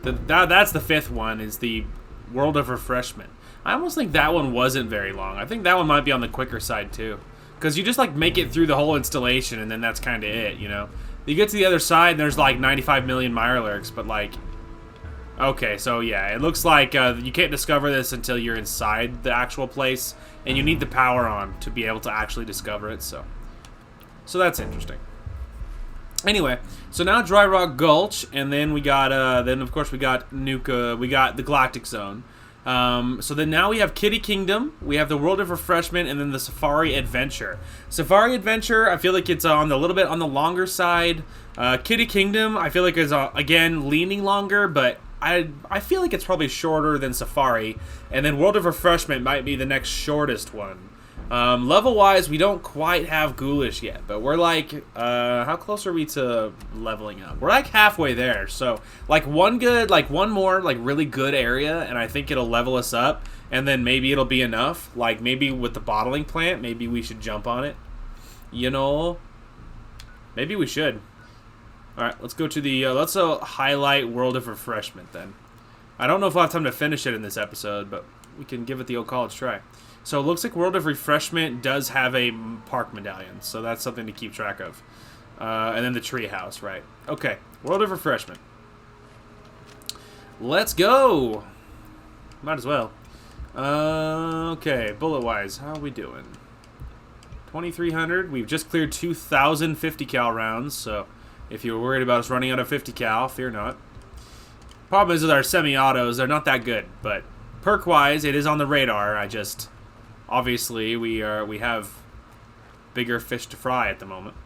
[SPEAKER 1] that's the 5th one, is the World of Refreshment. I almost think that one wasn't very long. I think that one might be on the quicker side, too. Because you just, like, make it through the whole installation, and then that's kind of it, you know? You get to the other side, and there's, like, 95 million Mirelurks, but, like... Okay, so, yeah, it looks like you can't discover this until you're inside the actual place, and you need the power on to be able to actually discover it, so... So that's interesting. Anyway, so now Dry Rock Gulch, and then we got, then, of course, we got Nuka, we got the Galactic Zone. So then now we have Kitty Kingdom, we have the World of Refreshment, and then the Safari Adventure. Safari Adventure, I feel like it's on a little bit on the longer side. Kitty Kingdom, I feel like is again leaning longer, but I feel like it's probably shorter than Safari. And then World of Refreshment might be the next shortest one. Level-wise, we don't quite have Ghoulish yet, but we're like, how close are we to leveling up? We're like halfway there, so like one more like really good area, and I think it'll level us up, and then maybe it'll be enough. Like maybe with the bottling plant, maybe we should jump on it. You know, maybe we should. All right, let's go to the let's highlight World of Refreshment then. I don't know if I'll have time to finish it in this episode, but we can give it the old college try. So it looks like World of Refreshment does have a park medallion, so that's something to keep track of. And then the tree house, right? Okay, World of Refreshment. Let's go! Might as well. Okay, bullet-wise, how are we doing? 2,300. We've just cleared 2,000 50 cal rounds, so if you were worried about us running out of 50 cal, fear not. Problem is with our semi-autos, they're not that good, but perk-wise, it is on the radar. Obviously, we have bigger fish to fry at the moment.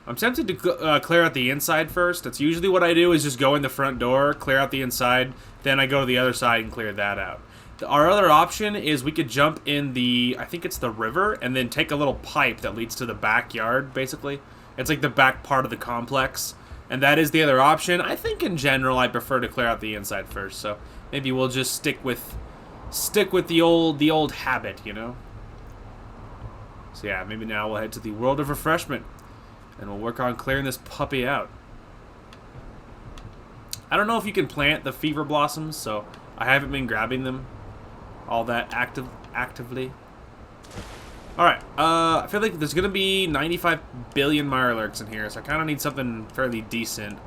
[SPEAKER 1] I'm tempted to clear out the inside first. That's usually what I do, is just go in the front door, clear out the inside, then I go to the other side and clear that out. Our other option is we could jump in the, I think it's the river, and then take a little pipe that leads to the backyard, basically. It's like the back part of the complex, and that is the other option. I think in general I prefer to clear out the inside first, so maybe we'll just stick with the old habit, you know. So yeah, maybe now we'll head to the World of Refreshment, and we'll work on clearing this puppy out. I don't know if you can plant the fever blossoms, so I haven't been grabbing them all that actively. Alright, I feel like there's gonna be 95 billion Mirelurks in here, so I kind of need something fairly decent.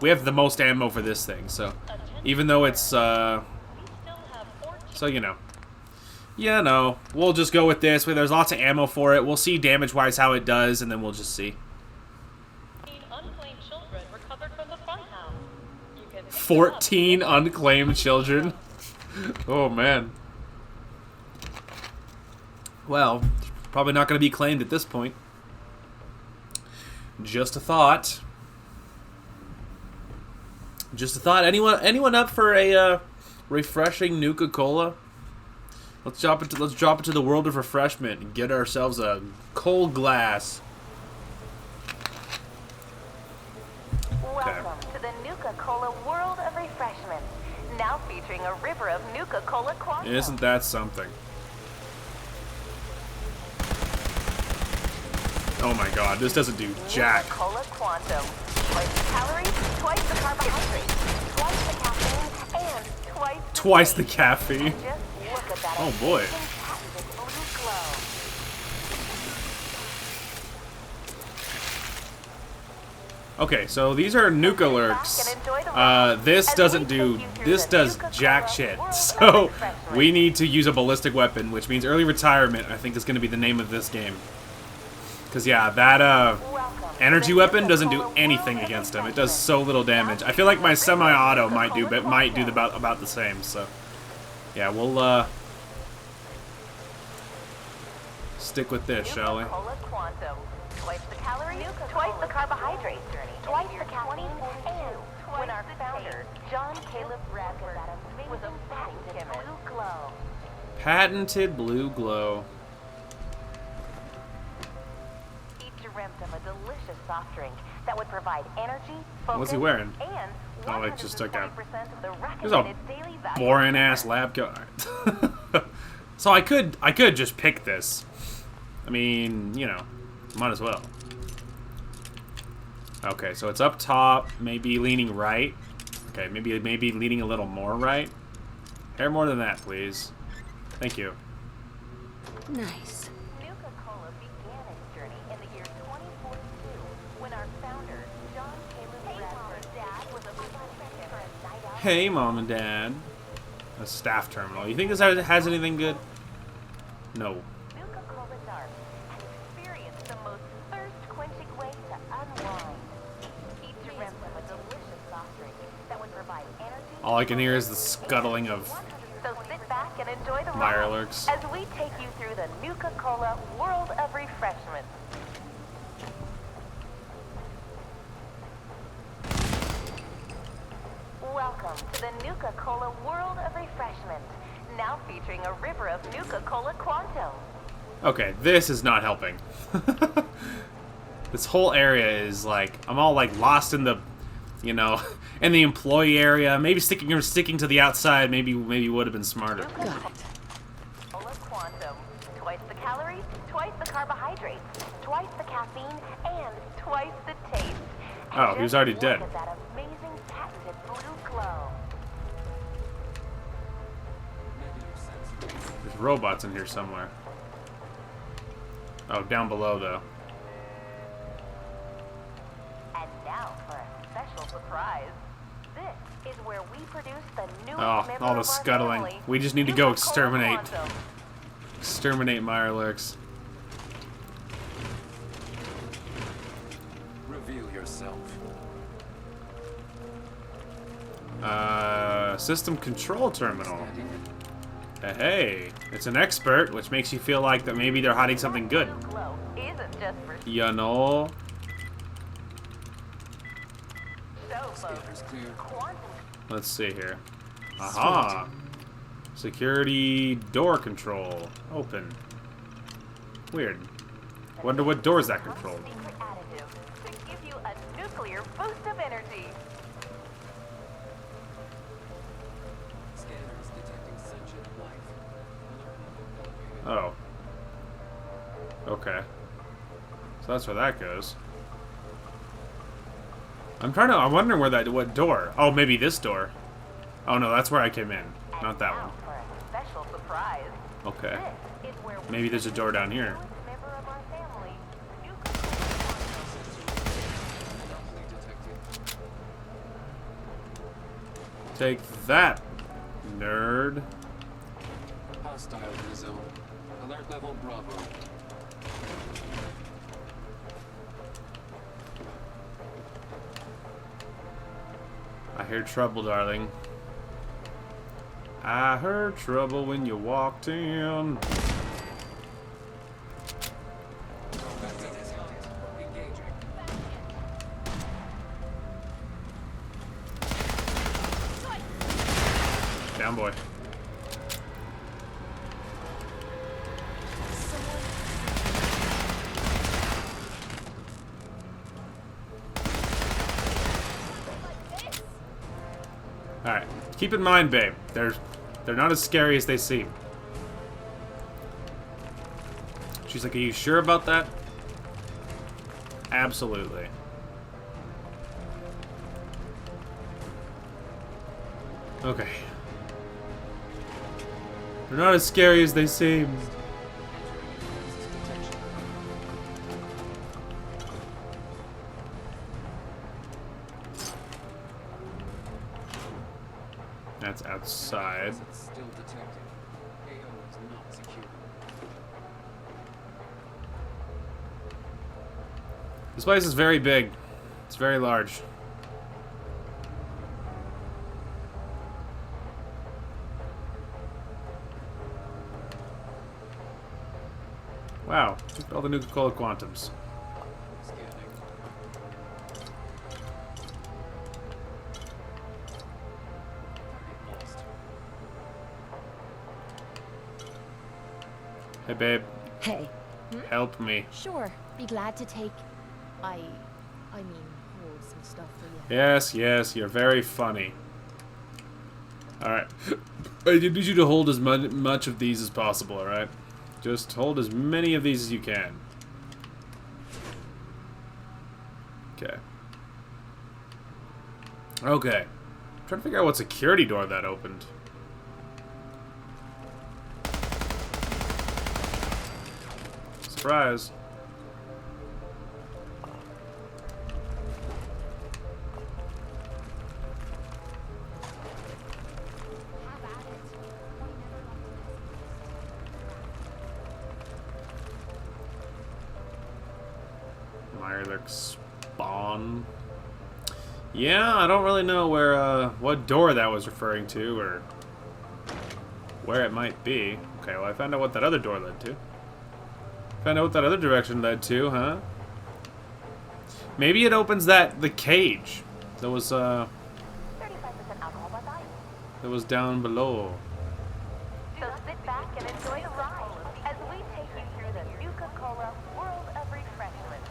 [SPEAKER 1] We have the most ammo for this thing, so even though it's, so you know. Yeah, no, we'll just go with this. There's lots of ammo for it. We'll see damage-wise how it does, and then we'll just see. 14 unclaimed children? Oh, man. Well, probably not going to be claimed at this point. Just a thought. Just a thought. Anyone up for a refreshing Nuka-Cola? Let's drop into the world of refreshment and get ourselves a cold glass.
[SPEAKER 13] Welcome to the Nuka-Cola World of Refreshment. Now featuring a river of Nuka-Cola Quantum.
[SPEAKER 1] Isn't that something? Oh my god, this doesn't do jack.
[SPEAKER 13] Nuka-Cola Quantum. Twice the calories, twice the carbohydrates, twice the caffeine, and twice the
[SPEAKER 1] caffeine.
[SPEAKER 13] Just look at that.
[SPEAKER 1] Oh boy.
[SPEAKER 13] Blue glow.
[SPEAKER 1] Okay, so these are Nuka-Lurks. This does jack shit. So we need to use a ballistic weapon, which means early retirement, I think, is going to be the name of this game. Because yeah, that energy weapon doesn't do anything against him. It does so little damage. I feel like my semi-auto might do about the same. So yeah, we'll stick with this, shall we?
[SPEAKER 13] Twice the calories, twice the carbohydrates, twice the caffeine, and when our founder, John Caleb Bradford, was a patented blue glow.
[SPEAKER 1] Patented blue glow.
[SPEAKER 13] Each dreamt of a delicious soft drink that would provide energy, focus,
[SPEAKER 1] What's he wearing?
[SPEAKER 13] And
[SPEAKER 1] oh, I just took out.
[SPEAKER 13] There's
[SPEAKER 1] a boring ass lab coat. So I could just pick this. I mean, you know, might as well. Okay, so it's up top, maybe leaning right. Okay, maybe leaning a little more right. Hair more than that, please. Thank you.
[SPEAKER 2] Nice.
[SPEAKER 13] Nuka-Cola began its journey in the year 2042 when our founder, John Caleb Bradford's dad was a for a night out.
[SPEAKER 1] Hey, Mom and Dad. A staff terminal. You think this has anything good? No.
[SPEAKER 13] Nuka-Cola Dark and experience the most thirst-quenching way to unwind. Each dreamt of a delicious soft drink that would provide energy.
[SPEAKER 1] All I can hear is the scuttling of
[SPEAKER 13] So sit back and enjoy the
[SPEAKER 1] Mirelurks
[SPEAKER 13] as we take you through the Nuka-Cola World of Refreshment. Welcome to the Nuka-Cola World of Refreshment. Now featuring a river of Nuka-Cola Quantum.
[SPEAKER 1] Okay, this is not helping. This whole area is like, I'm all like lost in the, you know, in the employee area. Maybe sticking to the outside maybe would have been smarter.
[SPEAKER 2] Got it.
[SPEAKER 13] Cola Quantum. Twice the calories, twice the carbohydrates, twice the caffeine, and twice the taste.
[SPEAKER 1] Oh, he was already dead.
[SPEAKER 13] Look at that amazing patented blue glow.
[SPEAKER 1] There's robots in here somewhere. Oh, down below though.
[SPEAKER 13] And now for a special surprise. This is where we produce the new
[SPEAKER 1] Oh, all the scuttling. We just need to go exterminate. Exterminate Mirelurks.
[SPEAKER 6] Reveal yourself.
[SPEAKER 1] System control terminal. Hey, it's an expert, which makes you feel like that maybe they're hiding something good. You know? Let's see here. Aha! Security door control. Open. Weird. Wonder what doors that control.
[SPEAKER 13] Secret additive to give you a nuclear boost of energy.
[SPEAKER 1] Oh. Okay. So that's where that goes. I'm wondering where what door? Oh, maybe this door. Oh no, that's where I came in. Not that one.
[SPEAKER 13] For a special surprise.
[SPEAKER 1] Okay.
[SPEAKER 13] This is where we
[SPEAKER 1] Maybe there's a door down here.
[SPEAKER 13] member of our family,
[SPEAKER 1] Take that, nerd.
[SPEAKER 14] Hostile in the zone. Alert level Bravo.
[SPEAKER 1] I hear trouble, darling. I heard trouble when you walked in. Down, boy. Alright. Keep in mind, babe. They're not as scary as they seem. She's like, are you sure about that? Absolutely. Okay. They're not as scary as they seem. That's outside.
[SPEAKER 14] Still detected. AO is not secure.
[SPEAKER 1] This place is very big. It's very large. Wow, look at all the Nuka-Cola Quantums. Hey, babe.
[SPEAKER 15] Hey.
[SPEAKER 1] Help me.
[SPEAKER 15] Sure. Be glad to take... I mean, hold some stuff for you.
[SPEAKER 1] Yes, yes, you're very funny. Alright. I need you to hold as much of these as possible, alright? Just hold as many of these as you can. Okay. Okay. I'm trying to figure out what security door that opened. Surprise. Mirelurk spawn. Yeah, I don't really know where, what door that was referring to, or where it might be. Okay, well I found out what that other door led to. Found out what that other direction led to, huh? Maybe it opens the cage that was,
[SPEAKER 13] 35% alcohol by volume.
[SPEAKER 1] that was down below.
[SPEAKER 13] So sit back and enjoy the ride as we take you through the Nuka-Cola World of Refreshment.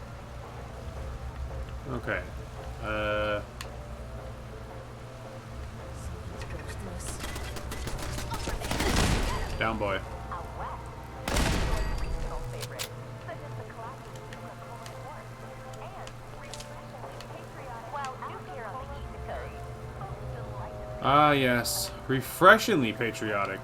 [SPEAKER 1] Okay. Down, boy. Ah, yes. Refreshingly patriotic.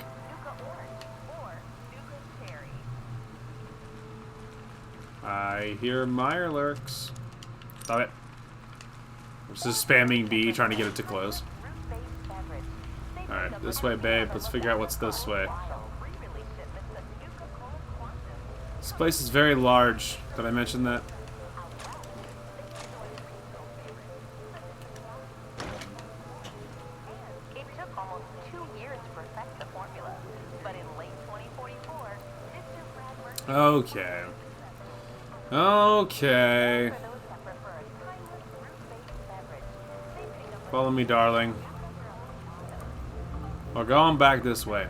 [SPEAKER 1] I hear Mirelurks. Stop it. I'm just spamming B, trying to get it to close. Alright, this way, babe. Let's figure out what's this way. This place is very large. Did I mention that?
[SPEAKER 13] It took almost 2 years to perfect the formula, but in late 2044, Mr. Brad
[SPEAKER 1] Okay. Okay. Follow me, darling. We're going back this way.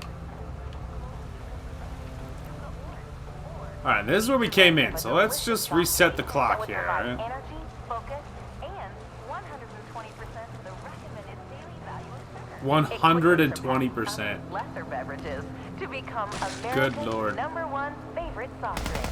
[SPEAKER 1] Alright, this is where we came in, so let's just reset the clock here, alright?
[SPEAKER 13] Energy, focus, and 120% of the recommended daily value of sugar.
[SPEAKER 1] 120%.
[SPEAKER 13] Lesser beverages to become
[SPEAKER 1] Good
[SPEAKER 13] America's
[SPEAKER 1] Lord.
[SPEAKER 13] #1 favorite soft drink.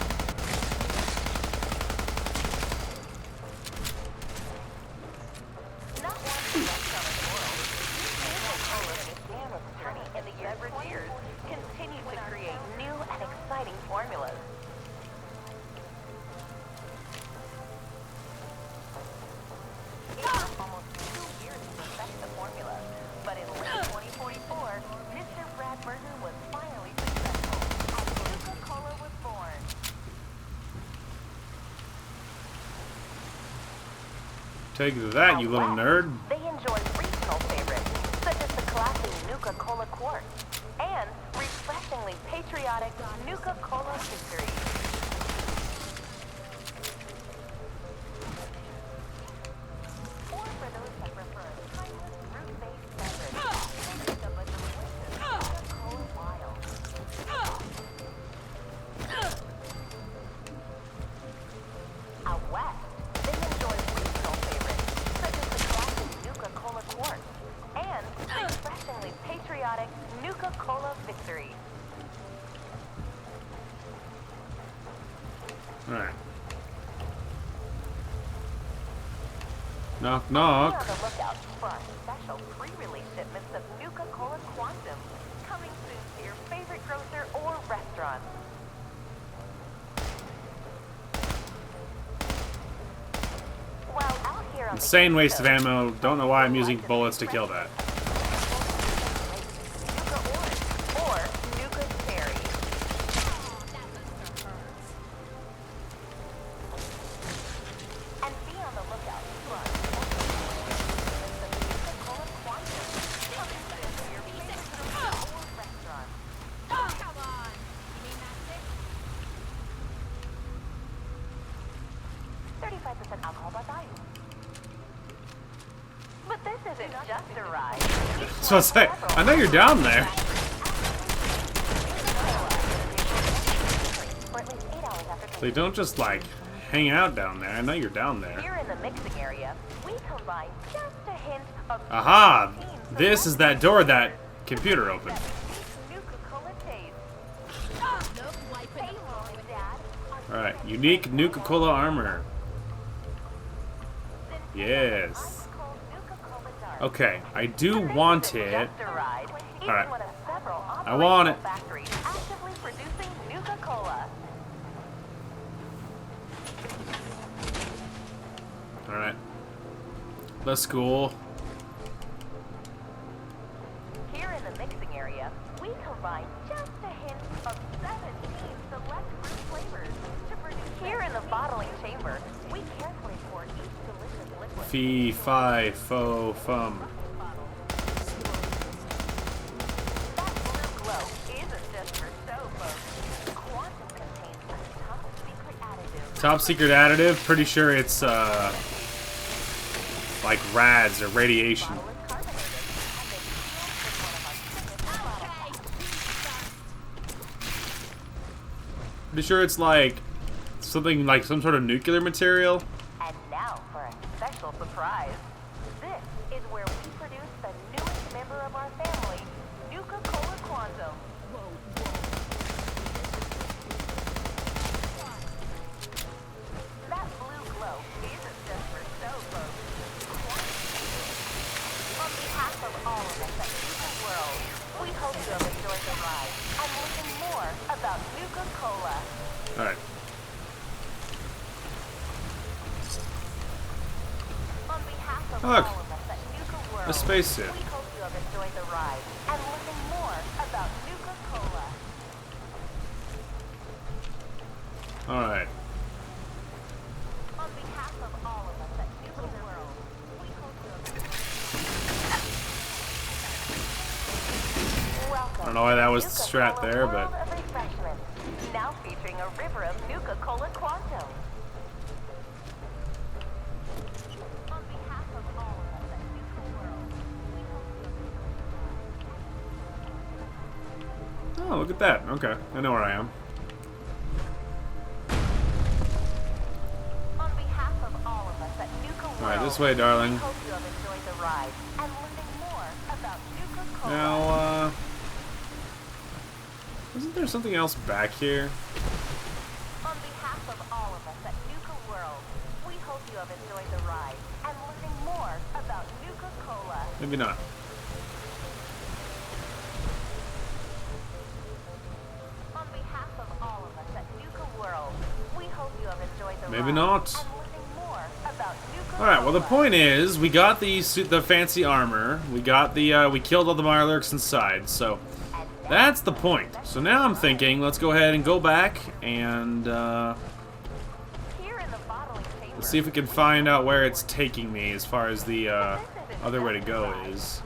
[SPEAKER 1] Take that, you little nerd.
[SPEAKER 13] They enjoy regional favorites, such as the classic Nuka-Cola Quartz and refreshingly patriotic Nuka-Cola Victory. Or for those that prefer a timeless, fruit-based beverage, think of a delicious Nuka-Cola Wild. Out west, they enjoy regional favorites, such as the classic Nuka-Cola Quartz and refreshingly patriotic Nuka-Cola Victory.
[SPEAKER 1] Alright. Knock,
[SPEAKER 13] Be
[SPEAKER 1] knock.
[SPEAKER 13] on the lookout for our special pre-release shipments of Nuka-Cola Quantum, coming soon to your favorite grocer or restaurant. While out here on
[SPEAKER 1] Insane waste of ammo. Don't know why I'm using bullets to kill that.
[SPEAKER 13] Nuka Orange or Nuka Cherry. And be on the lookout for our Nuka-Cola Quantum, coming soon to your favorite grocer or restaurant.
[SPEAKER 4] Oh, come on! You mean that's it?
[SPEAKER 13] 35% alcohol by volume. But this isn't just a ride.
[SPEAKER 1] So I say, I know you're down there.
[SPEAKER 13] For at least 8 hours after
[SPEAKER 1] They don't just like hang out down there. I know you're down there.
[SPEAKER 13] Here in the mixing area, we combine just a hint of
[SPEAKER 1] Aha! This is that door that computer opened.
[SPEAKER 13] Nuka-Cola taste.
[SPEAKER 4] Nope, wiping the floor with
[SPEAKER 13] Dad.
[SPEAKER 1] Alright, unique Nuka-Cola armor. Yes. Okay, I do want it. Alright. I want it.
[SPEAKER 13] Factories actively producing Nuka-Cola.
[SPEAKER 1] Alright. Let's go.
[SPEAKER 13] Here in the mixing area, we combine just a hint of 17 select fruit flavors to produce. Here in the bottling chamber, we carefully pour each delicious liquid.
[SPEAKER 1] Fee, fi, fo, fum.
[SPEAKER 13] That blue glow isn't just for show, folks. Quantum contains a top secret additive.
[SPEAKER 1] Top secret additive. Pretty sure it's like rads or radiation. Pretty sure it's like something like some sort of nuclear material.
[SPEAKER 13] And now for a special surprise. This is where we produce the newest member of our family, Nuka-Cola Quantum. That blue glow isn't just for show, folks. On behalf of all of us at Nuka World, we hope you have enjoyed the ride and learned more about Nuka-Cola.
[SPEAKER 1] Alright.
[SPEAKER 13] On behalf of
[SPEAKER 1] Look,
[SPEAKER 13] all of us at Nuka World,
[SPEAKER 1] a spacesuit.
[SPEAKER 13] we hope you have enjoyed the ride and learned more about Nuka-Cola.
[SPEAKER 1] Alright.
[SPEAKER 13] On behalf of all of us at Nuka World, we hope you have Welcome
[SPEAKER 1] I don't know why that was
[SPEAKER 13] to
[SPEAKER 1] the strat
[SPEAKER 13] Nuka-Cola
[SPEAKER 1] there,
[SPEAKER 13] World
[SPEAKER 1] but
[SPEAKER 13] of Refreshment, now featuring a river of Nuka-Cola Quantum. On behalf of all of us at Nuka World, we hope you have
[SPEAKER 1] oh, look at that. Okay, I know where I am.
[SPEAKER 13] On behalf of all of us at Nuka World,
[SPEAKER 1] Alright, this way, darling.
[SPEAKER 13] we hope you have enjoyed the ride and learning more about Nuka-Cola.
[SPEAKER 1] Now, isn't there something else back here?
[SPEAKER 13] On behalf of all of us at Nuka World, we hope you have enjoyed the ride and learning more about Nuka-Cola.
[SPEAKER 1] Maybe not.
[SPEAKER 13] On behalf of all of us at Nuka World, we hope you have enjoyed the
[SPEAKER 1] Maybe
[SPEAKER 13] ride
[SPEAKER 1] not.
[SPEAKER 13] and learning more about Nuka-Cola.
[SPEAKER 1] Alright, well the point is, we got the fancy armor, we got the, we killed all the Mirelurks inside, so that's the point. So now I'm thinking, let's go ahead and go back and,
[SPEAKER 13] Here in the bottling chamber,
[SPEAKER 1] Let's see if we can find out where it's taking me as far as the other way to go is.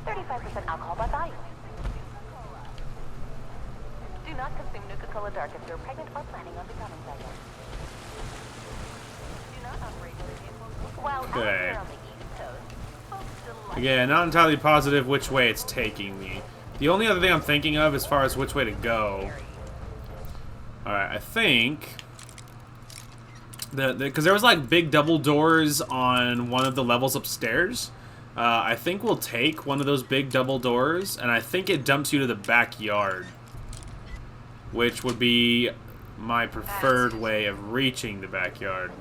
[SPEAKER 13] 35% alcohol by volume. Do not consume Nuka-Cola Dark if you're pregnant or planning on becoming pregnant. Do not operate with a vehicle while out here on the East Coast. Folks
[SPEAKER 1] Again, not entirely positive which way it's taking me. The only other thing I'm thinking of as far as which way to go. Alright, I think because there was like big double doors on one of the levels upstairs. I think we'll take one of those big double doors, and I think it dumps you to the backyard, which would be my preferred way of reaching the backyard.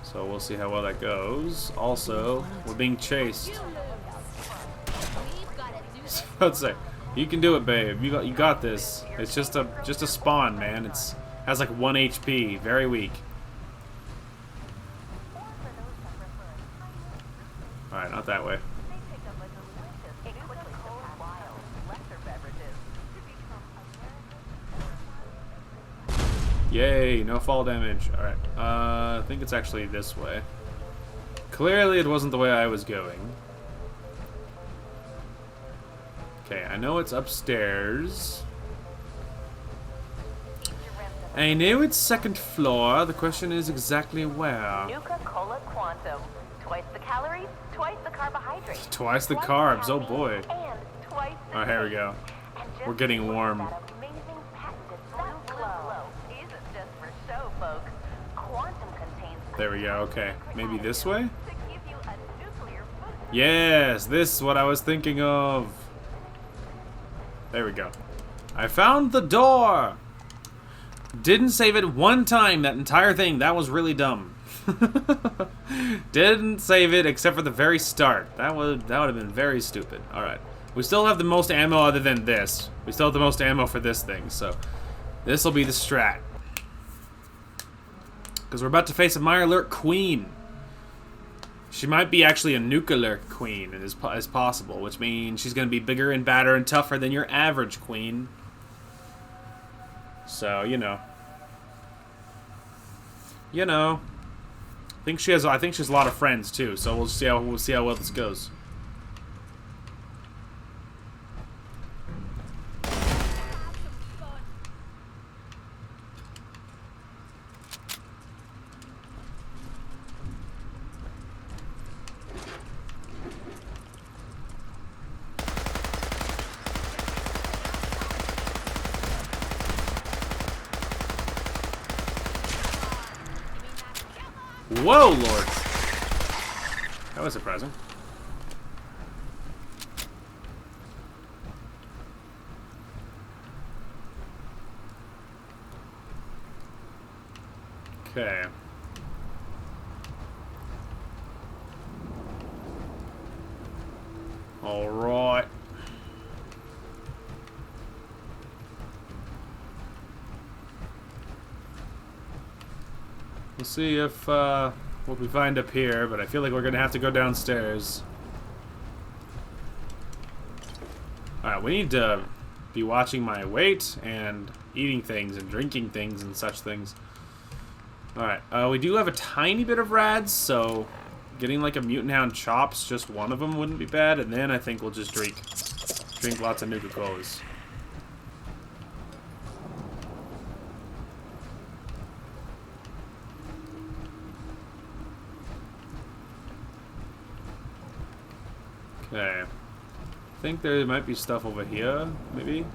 [SPEAKER 1] So we'll see how well that goes. Also, we're being chased. Let's say, you can do it, babe. You got this. It's just a spawn, man. It's has like 1 HP, very weak. All right, not that way. Yay, no fall damage. All right, I think it's actually this way. Clearly, it wasn't the way I was going. Okay, I know it's upstairs. I know it's second floor. The question is exactly where.
[SPEAKER 13] Nuka-Cola Quantum. Twice the calories, twice the carbohydrates.
[SPEAKER 1] Twice the carbs, oh boy.
[SPEAKER 13] And twice the
[SPEAKER 1] Alright, here we go. We're getting warm.
[SPEAKER 13] that amazing patented blue glow isn't just for show, folks. Quantum contains
[SPEAKER 1] There we go, okay. Maybe this way?
[SPEAKER 13] to give you a nuclear boost.
[SPEAKER 1] Yes, this is what I was thinking of. There we go. I found the door! Didn't save it one time, that entire thing. That was really dumb. Didn't save it except for the very start. That would have been very stupid. Alright. We still have the most ammo other than this. We still have the most ammo for this thing, so this will be the strat. Because we're about to face a Mirelurk Queen. She might be actually a Nuka-Lurk Queen as possible, which means she's going to be bigger and badder and tougher than your average queen. So, you know. I think she has a lot of friends too, so we'll see how well this goes. Whoa, Lord! That was surprising. Okay. All right. We'll see if what we find up here, but I feel like we're gonna have to go downstairs. Alright, we need to be watching my weight and eating things and drinking things and such things. Alright, we do have a tiny bit of rads, so getting like a Mutant Hound chops, just one of them wouldn't be bad, and then I think we'll just drink lots of Nuka-Colas. Okay. I think there might be stuff over here, maybe?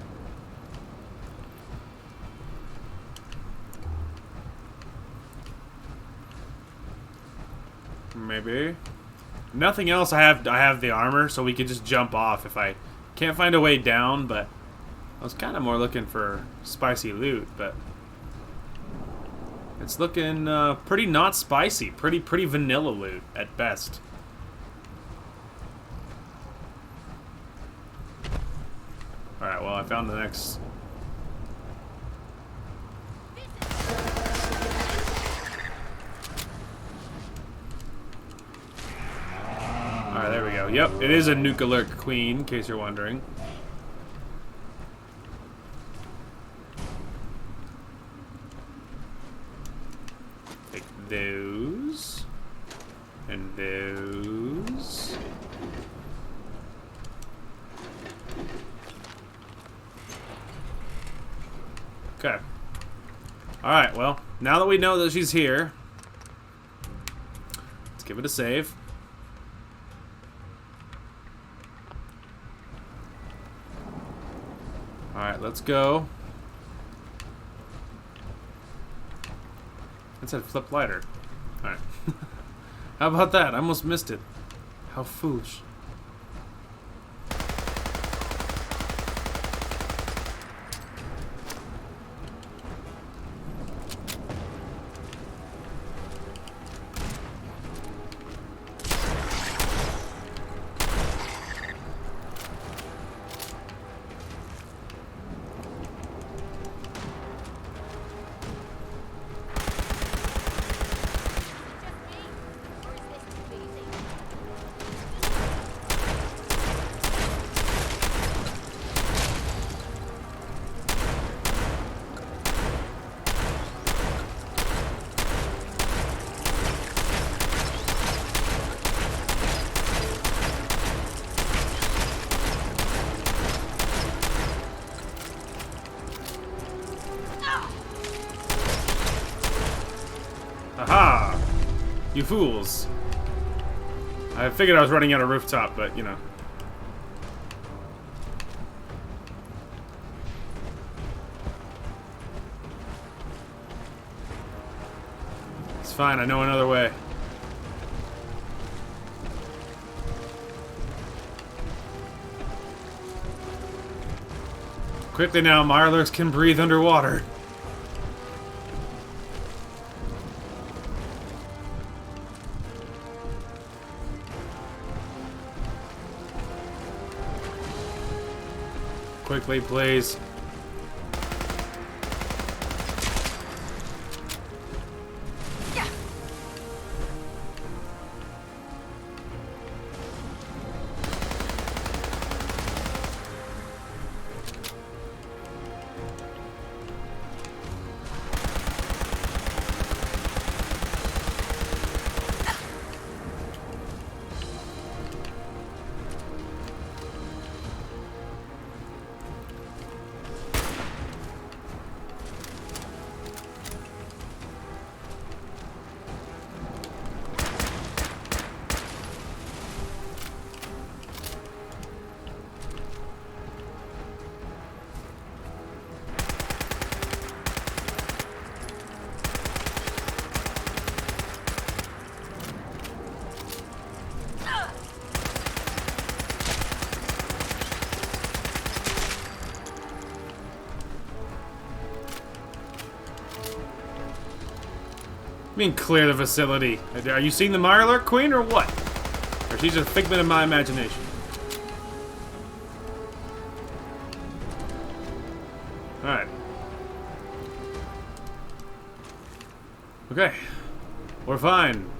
[SPEAKER 1] Maybe. Nothing else. I have the armor, so we could just jump off if I can't find a way down, but I was kind of more looking for spicy loot, but it's looking pretty not spicy. Pretty vanilla loot at best. Alright, well, I found the next. Alright, there we go. Yep, it is a Nuka-Lurk Queen, in case you're wondering. Take those. And those. Okay. Alright, well, now that we know that she's here, let's give it a save. Alright, let's go. It said flip lighter. Alright. How about that? I almost missed it. How foolish. Aha! You fools. I figured I was running out of rooftop, but, you know. It's fine, I know another way. Quickly now, Mirelurks can breathe underwater. Quickly, please. I mean, clear the facility. Are you seeing the Mirelurk Queen or what? Or is she just a figment of my imagination? Alright. Okay. We're fine.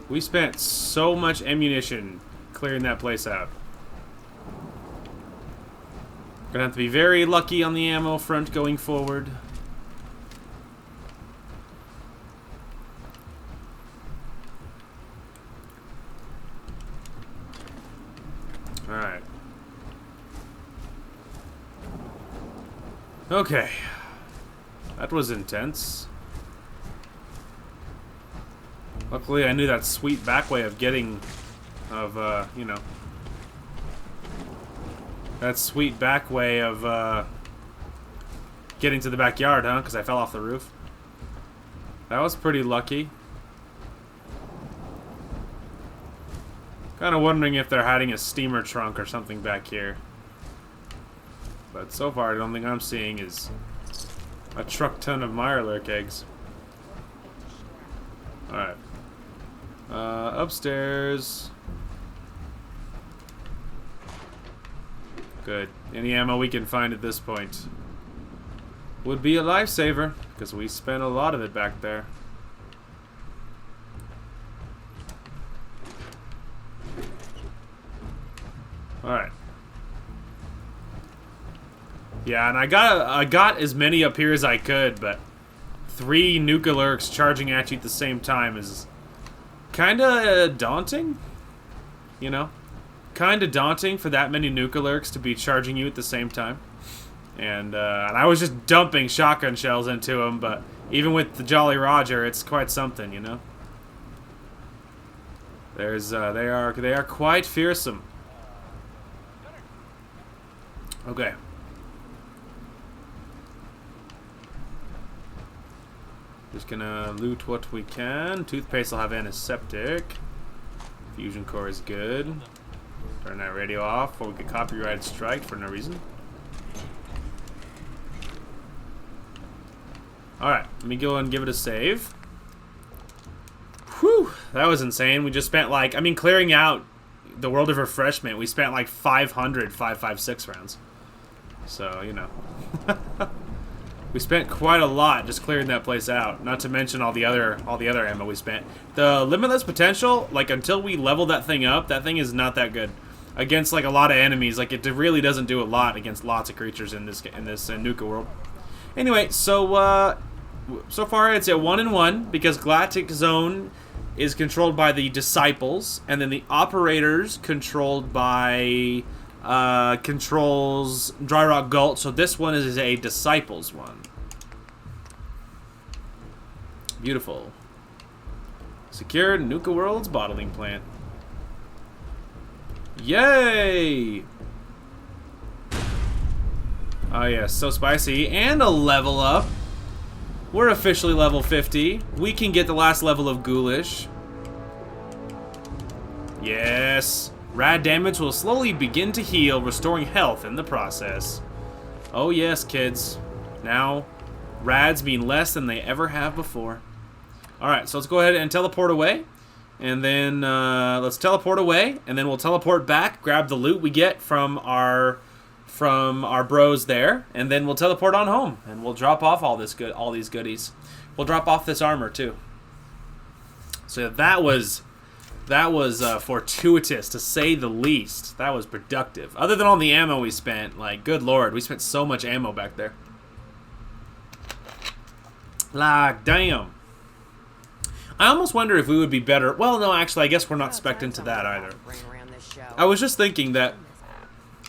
[SPEAKER 1] We spent so much ammunition clearing that place out. Gonna have to be very lucky on the ammo front going forward. Alright. Okay. That was intense. Luckily, I knew that sweet back way of getting... you know... That sweet back way of, getting to the backyard, huh? Because I fell off the roof. That was pretty lucky. Kind of wondering if they're hiding a steamer trunk or something back here. But so far, the only thing I'm seeing is a truck ton of Mirelurk eggs. Alright. Upstairs. Good. Any ammo we can find at this point would be a lifesaver, because we spent a lot of it back there. Alright. Yeah, and I got as many up here as I could, but 3 Nuka-Lurks charging at you at the same time is kinda daunting. You know? Kinda daunting for that many Nuka-Lurks to be charging you at the same time. And I was just dumping shotgun shells into them, but even with the Jolly Roger, it's quite something, you know? There's, they are quite fearsome. Okay. Just gonna loot what we can. Toothpaste will have antiseptic. Fusion core is good. Turn that radio off before we get copyright strike for no reason. Alright, let me go and give it a save. Whew, that was insane. We just spent like, I mean, clearing out the World of Refreshment, we spent like 556 rounds. So, you know. We spent quite a lot just clearing that place out. Not to mention all the other ammo we spent. The Limitless Potential, like until we level that thing up, that thing is not that good. Against like a lot of enemies, like it really doesn't do a lot against lots of creatures in this Nuka world. Anyway, so so far it's at 1-1 because Galactic Zone is controlled by the Disciples, and then the Operators controlled by controls Dry Rock Gulch. So this one is a Disciples one. Beautiful. Secured Nuka World's bottling plant. Yay! Oh yeah, so spicy. And a level up. We're officially level 50. We can get the last level of Ghoulish. Yes. Rad damage will slowly begin to heal, restoring health in the process. Oh yes, kids. Now, Rads mean less than they ever have before. Alright, so let's go ahead and teleport away. And then, let's teleport away. And then we'll teleport back, grab the loot we get from our bros there, and then we'll teleport on home, and we'll drop off all these goodies. We'll drop off this armor too. So that was fortuitous to say the least. That was productive. Other than all the ammo we spent, like good lord, we spent so much ammo back there. Like damn. I almost wonder if we would be better. Well, no, actually, I guess we're not spec'd into that either. I was just thinking that.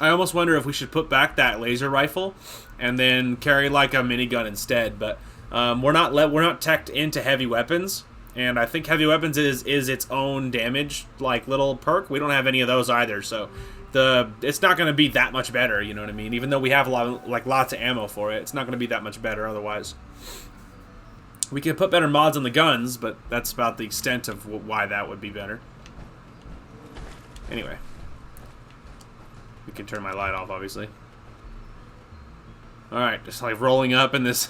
[SPEAKER 1] I almost wonder if we should put back that laser rifle and then carry like a minigun instead. But we're not teched into heavy weapons, and I think heavy weapons is its own damage like little perk. We don't have any of those either, so it's not going to be that much better. You know what I mean? Even though we have lots of ammo for it, it's not going to be that much better otherwise. We can put better mods on the guns, but that's about the extent of why that would be better. Anyway. We can turn my light off, obviously. Alright, just like rolling up in this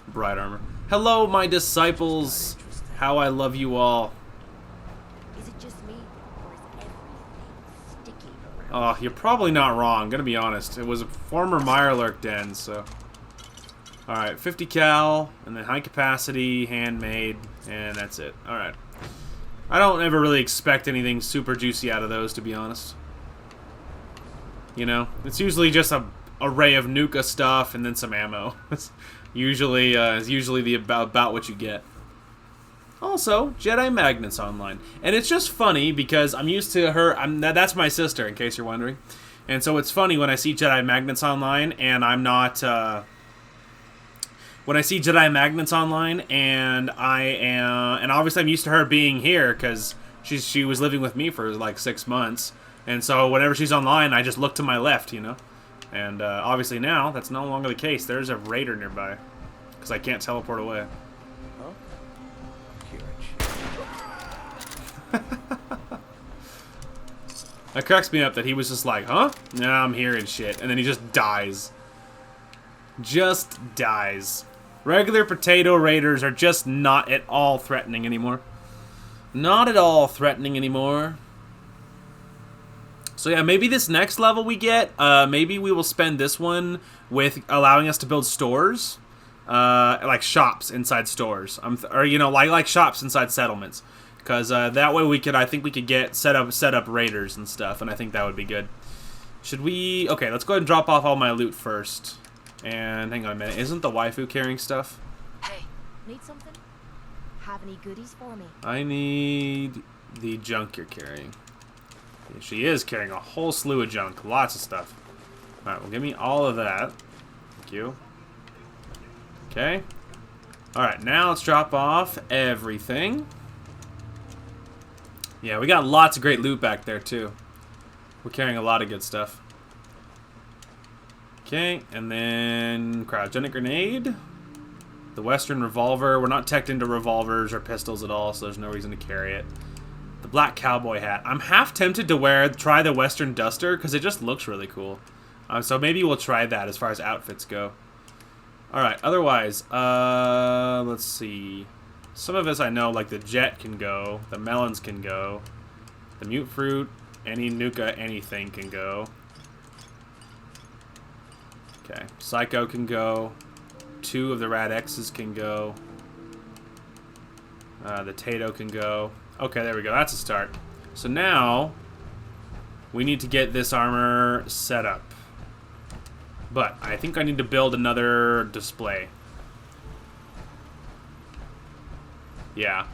[SPEAKER 1] bright armor. Hello, my disciples. How I love you all.
[SPEAKER 7] Is it just me, or is everything sticky around?
[SPEAKER 1] Oh, you're probably not wrong, I'm gonna be honest. It was a former Mirelurk den, so. Alright, 50 cal, and then high capacity, handmade, and that's it. Alright. I don't ever really expect anything super juicy out of those, to be honest. You know, it's usually just a array of Nuka stuff and then some ammo. It's usually about what you get. Also, Jedi Magnets online, and it's just funny because I'm used to her. That's my sister, in case you're wondering. And so it's funny when I see Jedi Magnets online, and I'm not. When I see Jedi Magnets online, and and obviously I'm used to her being here because she was living with me for like 6 months. And so whenever she's online, I just look to my left, you know? And obviously now, that's no longer the case. There's a raider nearby. Because I can't teleport away.
[SPEAKER 3] Huge.
[SPEAKER 1] That cracks me up that he was just like, huh? Nah, I'm hearing shit. And then he just dies. Just dies. Regular potato raiders are just not at all threatening anymore. Not at all threatening anymore. So yeah, maybe this next level we get, maybe we will spend this one with allowing us to build stores, like shops inside stores, or you know, like shops inside settlements, because that way I think we could get set up raiders and stuff, and I think that would be good. Should we? Okay, let's go ahead and drop off all my loot first. And hang on a minute, isn't the waifu carrying stuff?
[SPEAKER 2] Hey,
[SPEAKER 15] Need something? Have any goodies for me?
[SPEAKER 1] I need the junk you're carrying. Yeah, she is carrying a whole slew of junk. Lots of stuff. Alright, well, give me all of that. Thank you. Okay. Alright, now let's drop off everything. Yeah, we got lots of great loot back there, too. We're carrying a lot of good stuff. Okay, and then cryogenic grenade. The Western revolver. We're not teched into revolvers or pistols at all, so there's no reason to carry it. The black cowboy hat. I'm half tempted to try the Western duster, because it just looks really cool. So maybe we'll try that as far as outfits go. Alright, otherwise, let's see. Some of this I know, like the jet can go. The melons can go. The mute fruit, any Nuka, anything can go. Okay, Psycho can go. 2 of the Rad X's can go. The Tato can go. Okay, there we go. That's a start. So now, we need to get this armor set up. But I think I need to build another display. Yeah.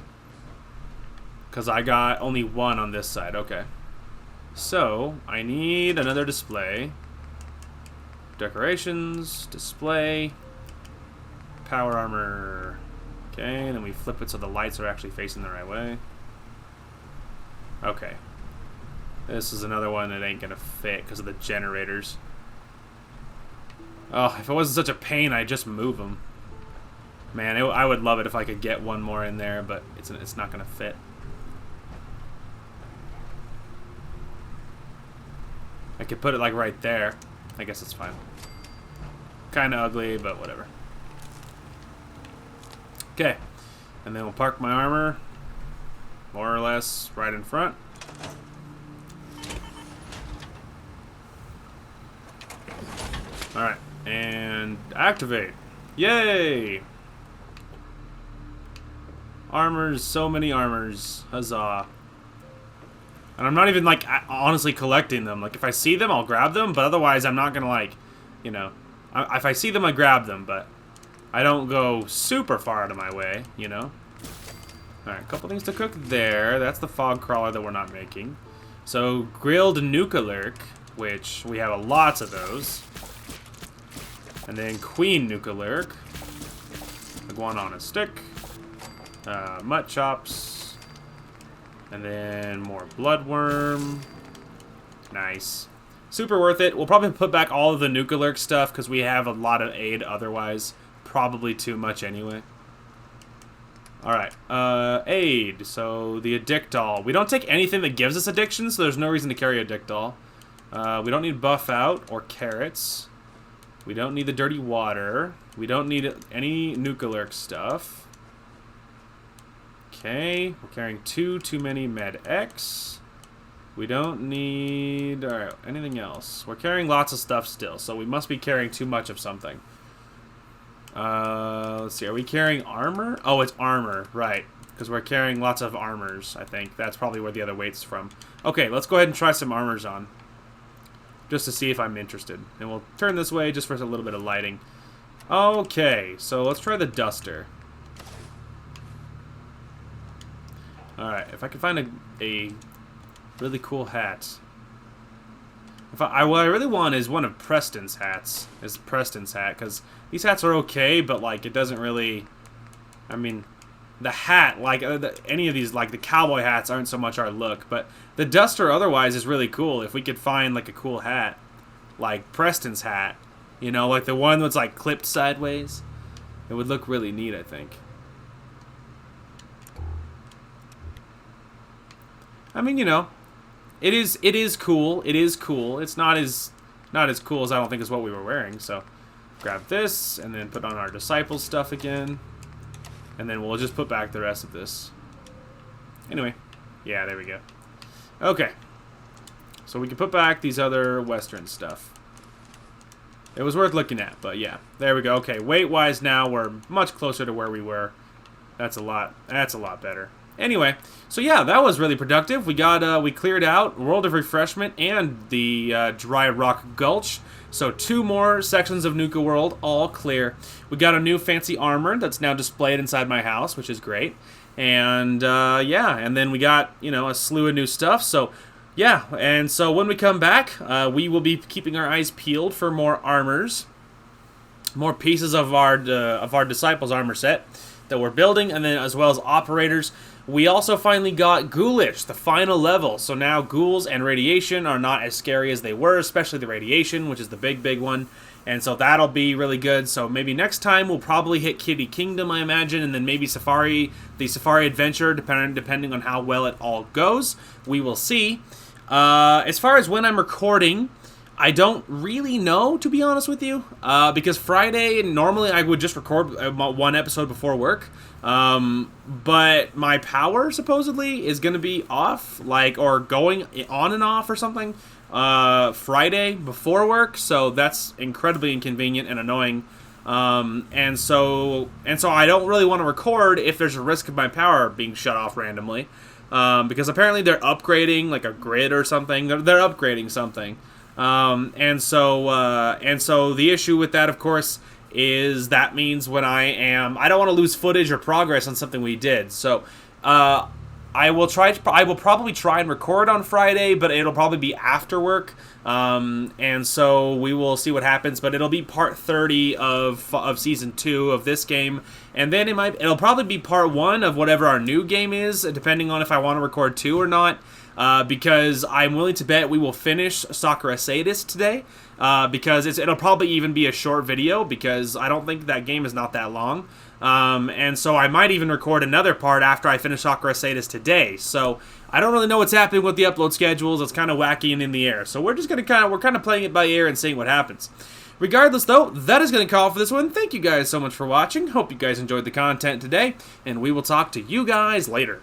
[SPEAKER 1] Because I got only 1 on this side. Okay. So, I need another display. Decorations, display, power armor. Okay, and then we flip it so the lights are actually facing the right way. Okay. This is another one that ain't gonna fit because of the generators. Oh, if it wasn't such a pain, I'd just move them. Man, I would love it if I could get one more in there, but it's not gonna fit. I could put it like right there. I guess it's fine. Kinda ugly, but whatever. Okay. And then we'll park my armor, more or less, right in front. Alright. And activate. Yay! Armors, so many armors. Huzzah. And I'm not even, like, honestly collecting them. Like, if I see them, I'll grab them, but otherwise I'm not gonna, like, you know... if I see them, I grab them, but I don't go super far out of my way, you know? Alright, a couple things to cook there. That's the fog crawler that we're not making. So, grilled Nuka-Lurk, which we have lots of those. And then Queen Nuka-Lurk. Iguana on a stick. Mutt chops. And then more bloodworm. Nice. Super worth it. We'll probably put back all of the Nuka-Lurk stuff because we have a lot of aid otherwise. Probably too much anyway. Alright. Aid. So the Addictol. We don't take anything that gives us addiction, so there's no reason to carry Addictol. We don't need Buff Out or carrots. We don't need the dirty water. We don't need any Nuka-Lurk stuff. Okay, we're carrying too many Med X. We don't need... Alright, anything else? We're carrying lots of stuff still, so we must be carrying too much of something. Let's see, are we carrying armor? Oh, it's armor, right. Because we're carrying lots of armors, I think. That's probably where the other weight's from. Okay, let's go ahead and try some armors on. Just to see if I'm interested. And we'll turn this way just for a little bit of lighting. Okay, so let's try the duster. Alright, if I can find a really cool hat. What I really want is one of Preston's hats. Is Preston's hat, because these hats are okay, but like it doesn't really... I mean, the hat, like any of these, like the cowboy hats aren't so much our look, but the duster otherwise is really cool. If we could find like a cool hat, like Preston's hat, you know, like the one that's like clipped sideways, it would look really neat, I think. I mean, you know, it is cool. It is cool. It's not as cool as I don't think is what we were wearing. So, grab this and then put on our disciple stuff again, and then we'll just put back the rest of this. Anyway, yeah, there we go. Okay, so we can put back these other Western stuff. It was worth looking at, but yeah, there we go. Okay, weight-wise now we're much closer to where we were. That's a lot better. Anyway, so yeah, that was really productive. We cleared out World of Refreshment and the Dry Rock Gulch. So 2 more sections of Nuka World, all clear. We got a new fancy armor that's now displayed inside my house, which is great. And yeah, and then we got, you know, a slew of new stuff. So yeah, and so when we come back, we will be keeping our eyes peeled for more armors, more pieces of our Disciples armor set that we're building, and then as well as operators. We also finally got Ghoulish, the final level. So now ghouls and radiation are not as scary as they were, especially the radiation, which is the big one. And so that'll be really good. So maybe next time we'll probably hit Kitty Kingdom, I imagine, and then maybe the Safari Adventure, depending on how well it all goes. We will see. As far as when I'm recording, I don't really know, to be honest with you, because Friday, normally I would just record 1 episode before work, but my power, supposedly, is going to be off, or going on and off or something, Friday before work, so that's incredibly inconvenient and annoying, and so I don't really want to record if there's a risk of my power being shut off randomly, because apparently they're upgrading, like a grid or something, they're upgrading something. And so the issue with that, of course, is that means when I don't want to lose footage or progress on something we did. So, I will probably try and record on Friday, but it'll probably be after work. And so we will see what happens, but it'll be part 30 of season 2 of this game. And then it'll probably be part 1 of whatever our new game is, depending on if I want to record 2 or not. Because I'm willing to bet we will finish Sakura Sadist today, because it'll probably even be a short video, because I don't think that game is not that long, and so I might even record another part after I finish Sakura Sadist today, so I don't really know what's happening with the upload schedules. It's kind of wacky and in the air, so we're just gonna we're kind of playing it by ear and seeing what happens. Regardless, though, that is going to call for this one. Thank you guys so much for watching. Hope you guys enjoyed the content today, and we will talk to you guys later.